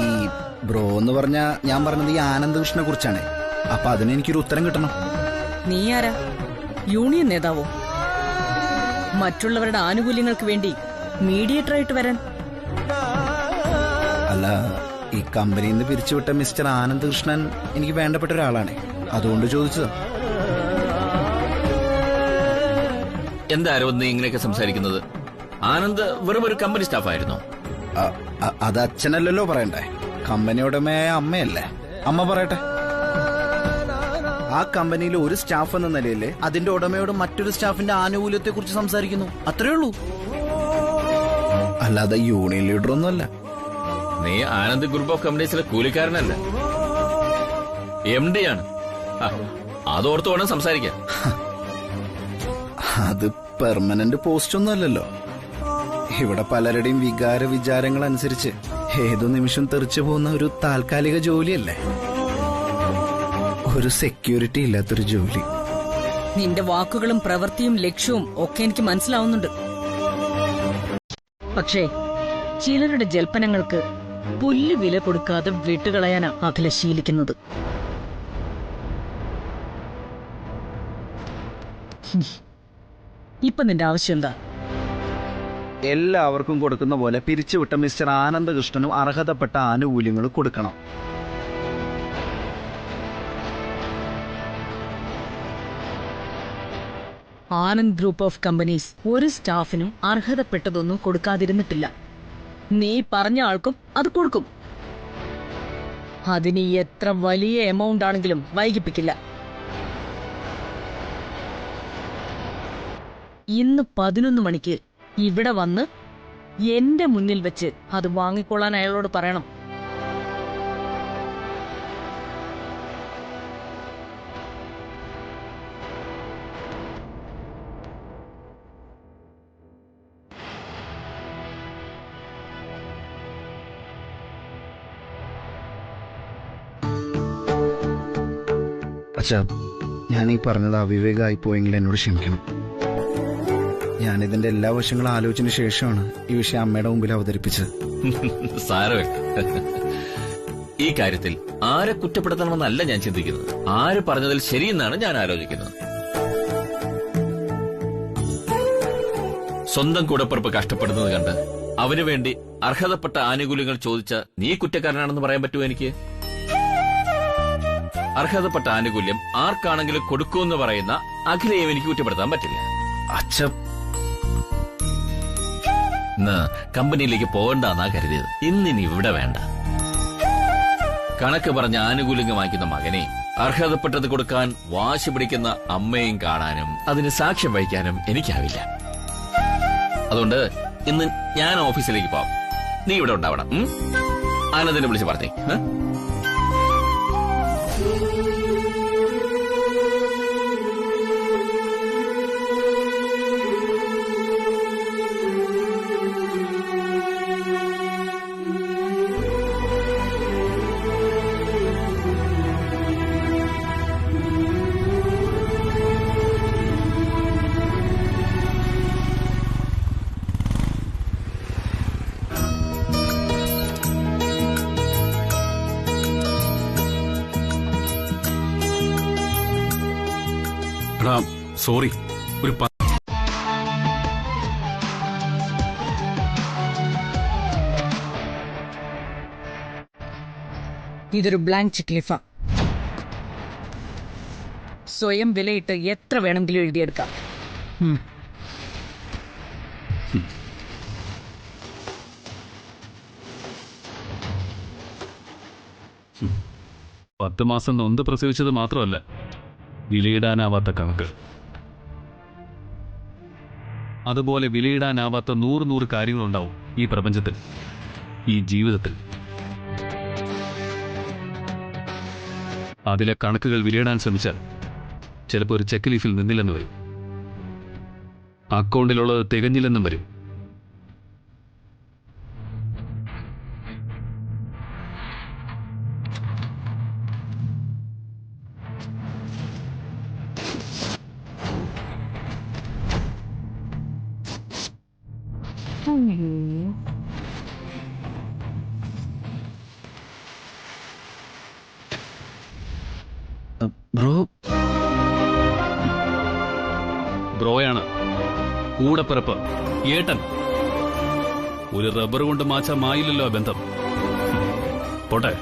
S6: ഈ ബ്രോ എന്ന് പറഞ്ഞ ഞാൻ പറഞ്ഞത് ഈ ആനന്ദകൃഷ്ണനെ കുറിച്ചാണ്. അപ്പൊ അതിന് എനിക്കൊരു ഉത്തരം കിട്ടണം.
S8: നീ ആരാ? യൂണിയൻ നേതാവോ? മറ്റുള്ളവരുടെ ആനുകൂല്യങ്ങൾക്ക് വേണ്ടി മീഡിയേറ്റർ ആയിട്ട് വരാൻ?
S6: അല്ല, ഈ കമ്പനിയിൽ നിന്ന് പിരിച്ചുവിട്ട മിസ്റ്റർ ആനന്ദകൃഷ്ണൻ എനിക്ക് വേണ്ടപ്പെട്ട ഒരാളാണ്. അതുകൊണ്ട് ചോദിച്ചത്.
S7: എന്താരോ നീ ഇങ്ങനെയൊക്കെ സംസാരിക്കുന്നത്? ആനന്ദ് വെറും ഒരു കമ്പനി സ്റ്റാഫായിരുന്നോ?
S6: അത് അച്ഛനല്ലല്ലോ പറയണ്ടേ, കമ്പനി ഉടമയായ അമ്മയല്ലേ. അമ്മ പറയട്ടെ. ആ കമ്പനിയിൽ ഒരു സ്റ്റാഫ് എന്ന നിലയിൽ അതിന്റെ ഉടമയോട് മറ്റൊരു സ്റ്റാഫിന്റെ ആനുകൂല്യത്തെ കുറിച്ച് സംസാരിക്കുന്നു. അത്രേ ഉള്ളൂ. അല്ലാതെ യൂണിയൻ ലീഡർ ഒന്നുമല്ല.
S7: നീ ആനന്ദ് ഗ്രൂപ്പ് ഓഫ് കമ്പനീസിലെ കൂലിക്കാരനല്ല, MD ആണ്. അതോർത്ത് വേണം സംസാരിക്കാൻ.
S6: അത് പെർമനന്റ് പോസ്റ്റ് ഒന്നും അല്ലല്ലോ. ഇവിടെ പലരുടെയും വികാര വിചാരങ്ങൾ അനുസരിച്ച് ഏതു നിമിഷം തെറിച്ചു പോകുന്ന ഒരു താൽക്കാലിക ജോലിയല്ലേ. ഒരു സെക്യൂരിറ്റി ഇല്ലാത്തൊരു ജോലി.
S8: നിന്റെ വാക്കുകളും പ്രവൃത്തിയും ലക്ഷ്യവും ഒക്കെ എനിക്ക് മനസ്സിലാവുന്നുണ്ട്. പക്ഷേ ചിലരുടെ ജൽപ്പനങ്ങൾക്ക് പുല്ല് വില കൊടുക്കാതെ വിട്ടുകളയാനാ അഖില ശീലിക്കുന്നത്. ഇപ്പൊ നിന്റെ ആവശ്യം എന്താ?
S6: എല്ലാവർക്കും കൊടുക്കുന്ന പോലെ പിരിച്ചുവിട്ട മിസ്റ്റർ ആനന്ദകൃഷ്ണനും അർഹതപ്പെട്ട ആനുകൂല്യങ്ങൾ കൊടുക്കണം.
S8: ആനന്ദ് ഗ്രൂപ്പ് ഓഫ് കമ്പനീസ് ഒരു സ്റ്റാഫിനും അർഹതപ്പെട്ടതൊന്നും കൊടുക്കാതിരുന്നിട്ടില്ല. നീ പറഞ്ഞ ആൾക്കും അത് കൊടുക്കും. അതിന് എത്ര വലിയ എമൗണ്ട് ആണെങ്കിലും വൈകിപ്പിക്കില്ല. ഇന്ന് 11 മണിക്ക് ഇവിടെ വന്ന് എന്റെ മുന്നിൽ വെച്ച് അത് വാങ്ങിക്കൊള്ളാൻ അയാളോട് പറയണം.
S6: അച്ഛാ, ഞാൻ ഈ പറഞ്ഞത് അവിവേകമായി പോയെങ്കിൽ എന്നോട് ക്ഷമിക്കണം. ഞാനിതിന്റെ എല്ലാ വശങ്ങളും ആലോചിച്ചതിന് ശേഷമാണ് ഈ വിഷയം അമ്മയുടെ മുമ്പിൽ അവതരിപ്പിച്ചത്.
S7: സാരമില്ല. ഈ കാര്യത്തിൽ ആരെ കുറ്റപ്പെടുത്തണമെന്നല്ല ഞാൻ ചിന്തിക്കുന്നത്, ആര് പറഞ്ഞതിൽ ശരിയെന്നാണ് ഞാൻ ആലോചിക്കുന്നത്. സ്വന്തം കൂടപ്പിറപ്പ് കഷ്ടപ്പെടുന്നത് കണ്ട് അവന് വേണ്ടി അർഹതപ്പെട്ട ആനുകൂല്യങ്ങൾ ചോദിച്ച നീ കുറ്റക്കാരനാണെന്ന് പറയാൻ പറ്റുമോ എനിക്ക്? അർഹതപ്പെട്ട ആനുകൂല്യം ആർക്കാണെങ്കിലും കൊടുക്കുമെന്ന് പറയുന്ന അഖിലയും എനിക്ക് കുറ്റപ്പെടുത്താൻ പറ്റില്ല. ഇന്ന് കമ്പനിയിലേക്ക് പോകണ്ടെന്നാ കരുതിയത്. ഇന്നിനി ഇവിടെ വേണ്ട. കണക്ക് പറഞ്ഞ ആനുകൂല്യങ്ങൾ വാങ്ങിക്കുന്ന മകനെ അർഹതപ്പെട്ടത് കൊടുക്കാൻ വാശി പിടിക്കുന്ന അമ്മയും കാണാനും അതിന് സാക്ഷ്യം വഹിക്കാനും എനിക്കാവില്ല. അതുകൊണ്ട് ഇന്ന് ഞാൻ ഓഫീസിലേക്ക് പോവാം. നീ ഇവിടെ ഉണ്ടാവണം. ആനന്ദിനെ വിളിച്ച് പറഞ്ഞേ.
S5: സോറി, ഒരു
S8: ഇതൊരു ബ്ലാങ്ക് ചെക്ക് ലീഫ. സ്വയം വിലയിട്ട് എത്ര വേണമെങ്കിലും എഴുതിയെടുക്കാം.
S2: പത്ത് മാസം നൊന്ത് പ്രസവിച്ചത് മാത്രമല്ല, വിലയിടാനാവാത്ത കണക്ക്. അതുപോലെ വിലയിടാനാവാത്ത 100 കാര്യങ്ങളുണ്ടാവും ഈ പ്രപഞ്ചത്തിൽ, ഈ ജീവിതത്തിൽ. അതിലെ കണക്കുകൾ വിലയിടാൻ ശ്രമിച്ചാൽ ചിലപ്പോൾ ഒരു ചെക്ക് ലീഫിൽ നിന്നില്ലെന്ന് വരും, അക്കൗണ്ടിലുള്ളത് തികഞ്ഞില്ലെന്നും വരും. ബ്രോയാണ് കൂടപ്പിറപ്പ്, ഏട്ടൻ. ഒരു റബ്ബർ കൊണ്ട് മാച്ചാ മായില്ലല്ലോ ബന്ധം. പോട്ടെ.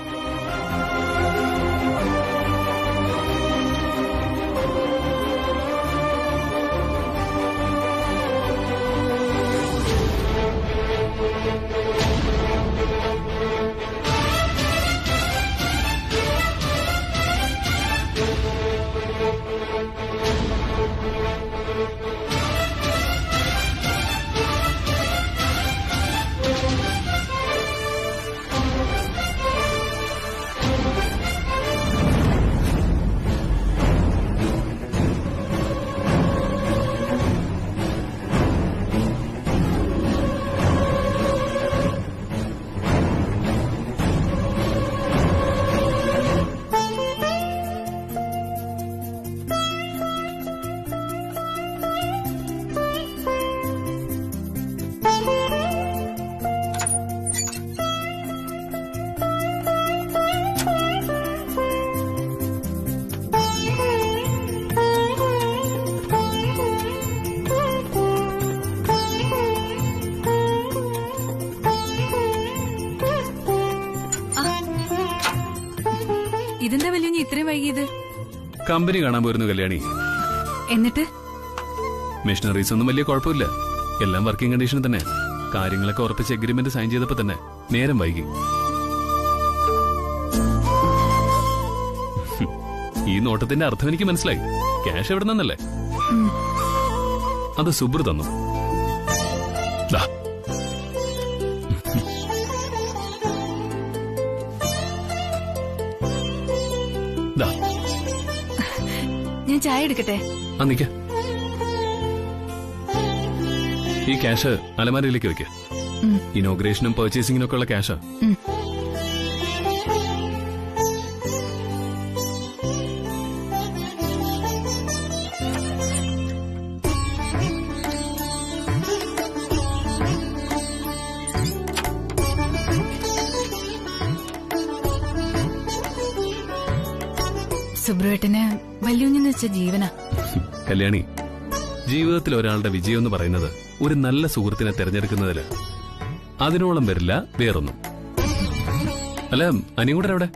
S2: കമ്പനി കാണാൻ പോയിരുന്നു കല്യാണി.
S1: എന്നിട്ട്
S2: മെഷീനറീസ് ഒന്നും വലിയ കുഴപ്പമില്ല, എല്ലാം വർക്കിംഗ് കണ്ടീഷനിൽ തന്നെ. കാര്യങ്ങളൊക്കെ ഉറപ്പിച്ച് എഗ്രിമെന്റ് സൈൻ ചെയ്തപ്പോ തന്നെ നേരം വൈകി. ഈ നോട്ടത്തിന്റെ അർത്ഥം എനിക്ക് മനസ്സിലായി. ക്യാഷ് എവിടെ നിന്നല്ലേ? അത് സുബ്രു തന്നു. ദാ. ദാ.
S1: ഞാൻ ചായ എടുക്കട്ടെ?
S2: ആ നിക്ക. ഈ ക്യാഷ് അലമാരയിലേക്ക് വെക്ക. ഇനോഗ്രേഷനും പർച്ചേസിംഗിനും ഒക്കെ ഉള്ള ക്യാഷാ.
S1: സുബ്രുവേട്ടന് വല്യുഞ്ഞെന്ന് വെച്ച ജീവനാ.
S2: കല്യാണി, ജീവിതത്തിൽ ഒരാളുടെ വിജയം എന്ന് പറയുന്നത് ഒരു നല്ല സുഹൃത്തിനെ തെരഞ്ഞെടുക്കുന്നതില്. അതിനോളം വരില്ല വേറൊന്നും. അല്ല, അനികൂടെ അവിടെ?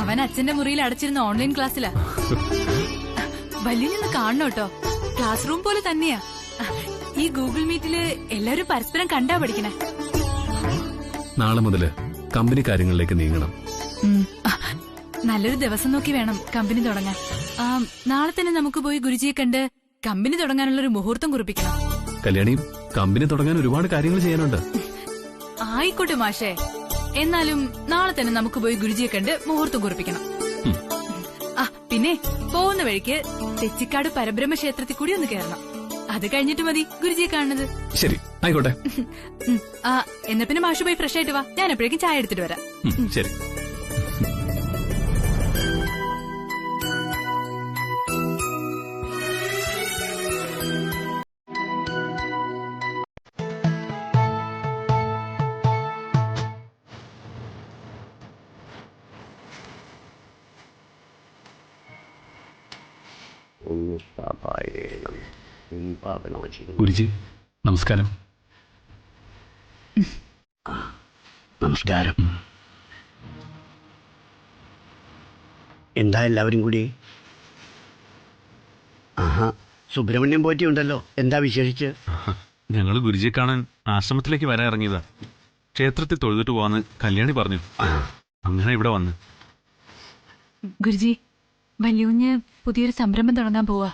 S1: അവൻ അച്ഛന്റെ മുറിയിൽ അടച്ചിരുന്ന ഓൺലൈൻ ക്ലാസ്സിലാ. വല്യുഞ്ഞെന്ന് കാണണം കേട്ടോ. ക്ലാസ് റൂം പോലെ തന്നെയാ. ഈ ഗൂഗിൾ മീറ്റില് എല്ലാവരും പരസ്പരം കണ്ടാ പഠിക്കണേ.
S2: നാളെ മുതല് കമ്പനി കാര്യങ്ങളിലേക്ക് നീങ്ങണം.
S1: നല്ലൊരു ദിവസം നോക്കി വേണം കമ്പനി തുടങ്ങാൻ. നാളെ തന്നെ നമുക്ക് പോയി ഗുരുജിയെ കണ്ട് കമ്പനി തുടങ്ങാനുള്ള ഒരു മുഹൂർത്തം കുറിപ്പിക്കണം.
S2: കല്യാണി, കമ്പനി തുടങ്ങാൻ ഒരുപാട് കാര്യങ്ങൾ ചെയ്യാനുണ്ട്.
S1: ആയിക്കോട്ടെ മാഷേ, എന്നാലും നാളെ തന്നെ നമുക്ക് പോയി ഗുരുജിയെ കണ്ട് മുഹൂർത്തം കുറിപ്പിക്കണം. പിന്നെ പോകുന്ന വഴിക്ക് തെച്ചിക്കാട് പരബ്രഹ്മ ക്ഷേത്രത്തിൽ കൂടി ഒന്ന് കയറണം. അത് കഴിഞ്ഞിട്ട് മതി ഗുരുജിയെ കാണുന്നത്.
S2: ശരി, ആയിക്കോട്ടെ.
S1: എന്നാ പിന്നെ മാഷു പോയി ഫ്രഷ് ആയിട്ട് വാ. ഞാൻ എപ്പോഴേക്കും ചായ എടുത്തിട്ട് വരാം.
S2: ശരി. ഗുരുജി, നമസ്കാരം.
S12: നമസ്കാരം. എന്താ എല്ലാവരും കൂടി? ആഹാ, സുബ്രഹ്മണ്യം പോറ്റിയുണ്ടല്ലോ. എന്താ വിശേഷിച്ച്?
S5: ഞങ്ങൾ ഗുരുജിയെ കാണാൻ ആശ്രമത്തിലേക്ക് വരാൻ ഇറങ്ങിയതാ. ക്ഷേത്രത്തിൽ തൊഴുതിട്ട് പോവാന്ന് കല്യാണി പറഞ്ഞു. അങ്ങനെ ഇവിടെ വന്ന്.
S1: ഗുരുജി, വല്യുഞ്ഞ് പുതിയൊരു സംരംഭം തുടങ്ങാൻ പോവാ.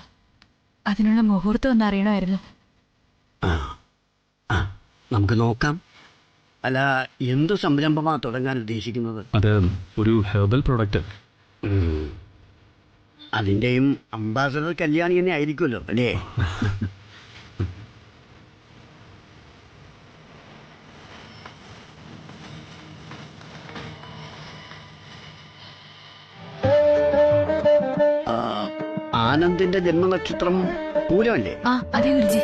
S1: അതിനുള്ള മുഹൂർത്തം ഒന്ന് അറിയണമായിരുന്നു.
S12: നമുക്ക് നോക്കാം. അല്ല, എന്ത് സംരംഭമാണ് തുടങ്ങാൻ ഉദ്ദേശിക്കുന്നത്?
S2: അത് ഒരു ഹെർബൽ പ്രോഡക്റ്റ്.
S12: അതിൻ്റെയും അംബാസഡർ കല്യാണി തന്നെ ആയിരിക്കുമല്ലോ അല്ലേ? ആനന്ദിന്റെ ജന്മനക്ഷത്രം പൂരമല്ലേ?
S1: അതെ ഗുരുജി.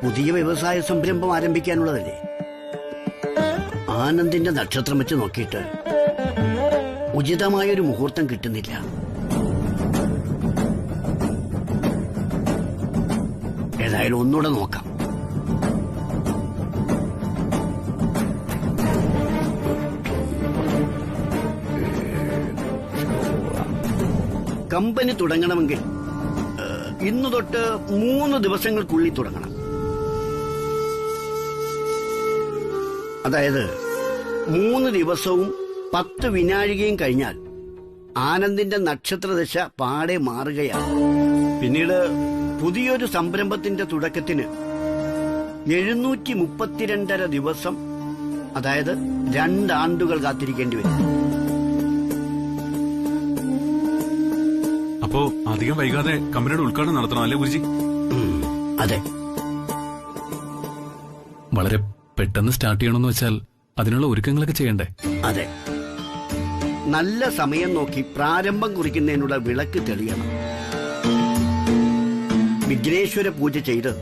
S12: പുതിയ വ്യവസായ സംരംഭം ആരംഭിക്കാനുള്ളതല്ലേ? ആനന്ദിന്റെ നക്ഷത്രം വെച്ച് നോക്കിയിട്ട് ഉചിതമായൊരു മുഹൂർത്തം കിട്ടുന്നില്ല. ഏതായാലും ഒന്നുകൂടെ നോക്കാം. കമ്പനി തുടങ്ങണമെങ്കിൽ ഇന്നു തൊട്ട് 3 ദിവസങ്ങൾക്കുള്ളിൽ തുടങ്ങണം. അതായത് 3 ദിവസവും 10 വിനാഴികയും കഴിഞ്ഞാൽ ആനന്ദിന്റെ നക്ഷത്രദശ പാടെ മാറുകയാണ്. പിന്നീട് പുതിയൊരു സംരംഭത്തിന്റെ തുടക്കത്തിന് 732.5 ദിവസം, അതായത് 2 ആണ്ടുകൾ കാത്തിരിക്കേണ്ടി വരും.
S5: അപ്പോ അധികം വൈകാതെ കമ്പനിയുടെ ഉദ്ഘാടനം നടത്തണം അല്ലേ ഗുരുജി?
S12: അതെ.
S2: വളരെ പെട്ടെന്ന് സ്റ്റാർട്ട് ചെയ്യണമെന്ന് വെച്ചാൽ അതിനുള്ള ഒരുക്കങ്ങളൊക്കെ ചെയ്യണ്ടേ?
S12: അതെ. നല്ല സമയം നോക്കി പ്രാരംഭം കുറിക്കുന്നതിനുള്ള വിളക്ക് തെളിയണം. വിഘ്നേശ്വര പൂജ ചെയ്ത്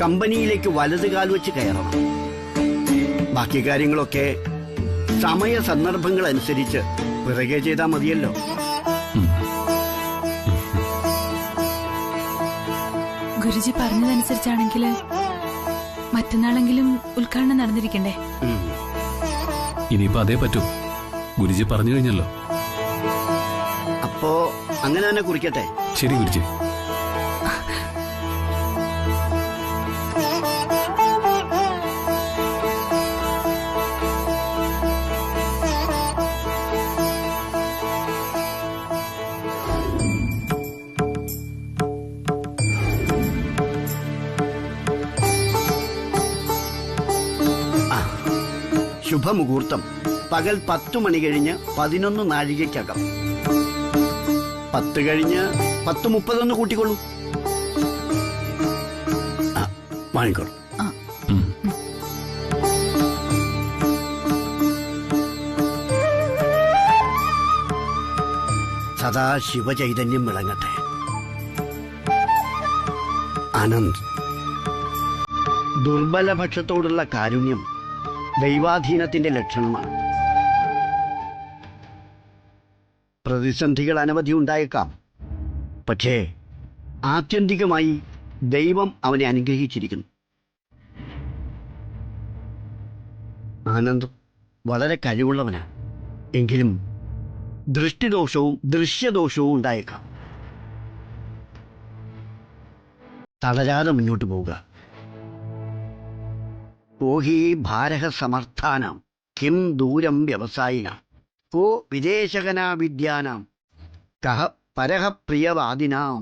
S12: കമ്പനിയിലേക്ക് വലതുകാൽ വെച്ച് കയറണം. ബാക്കി കാര്യങ്ങളൊക്കെ സമയ സന്ദർഭങ്ങൾ അനുസരിച്ച് പിറകെ ചെയ്താൽ മതിയല്ലോ.
S1: ഗുരുജി പറഞ്ഞതനുസരിച്ചാണെങ്കിൽ മറ്റന്നാളെങ്കിലും ഉദ്ഘാടനം നടന്നിരിക്കണ്ടേ?
S2: ഇനിയിപ്പോ അതേ പറ്റൂ. ഗുരുജി പറഞ്ഞു കഴിഞ്ഞല്ലോ.
S12: അപ്പോ അങ്ങനെ തന്നെ കുറിക്കട്ടെ.
S2: ശരി ഗുരുജി.
S12: ശുഭമുഹൂർത്തം പകൽ 10 മണി കഴിഞ്ഞ് 11 നാഴികയ്ക്കകം. 10 കഴിഞ്ഞ് 10:30 കൂട്ടിക്കൊള്ളൂ. വാങ്ങിക്കോളൂ. സദാ ശിവചൈതന്യം വിളങ്ങട്ടെ. ആനന്ദ്, ദുർബലപക്ഷത്തോടുള്ള കാരുണ്യം ദൈവാധീനത്തിന്റെ ലക്ഷണമാണ്. പ്രതിസന്ധികൾ അനവധി ഉണ്ടായേക്കാം. പക്ഷേ ആത്യന്തികമായി ദൈവം അവനെ അനുഗ്രഹിച്ചിരിക്കുന്നു. ആനന്ദ് വളരെ കഴിവുള്ളവനാണ്. എങ്കിലും ദൃഷ്ടിദോഷവും ദൃശ്യദോഷവും ഉണ്ടായേക്കാം. തളരാതെ മുന്നോട്ട് പോവുക. ഓഹി ഭാരഹ സമർത്ഥാനാം കിം ദൂരം വ്യവസായിനാം കോ വിദേശകനാ വിദ്യാനാം കഹ പരഹ പ്രിയവാദിനാം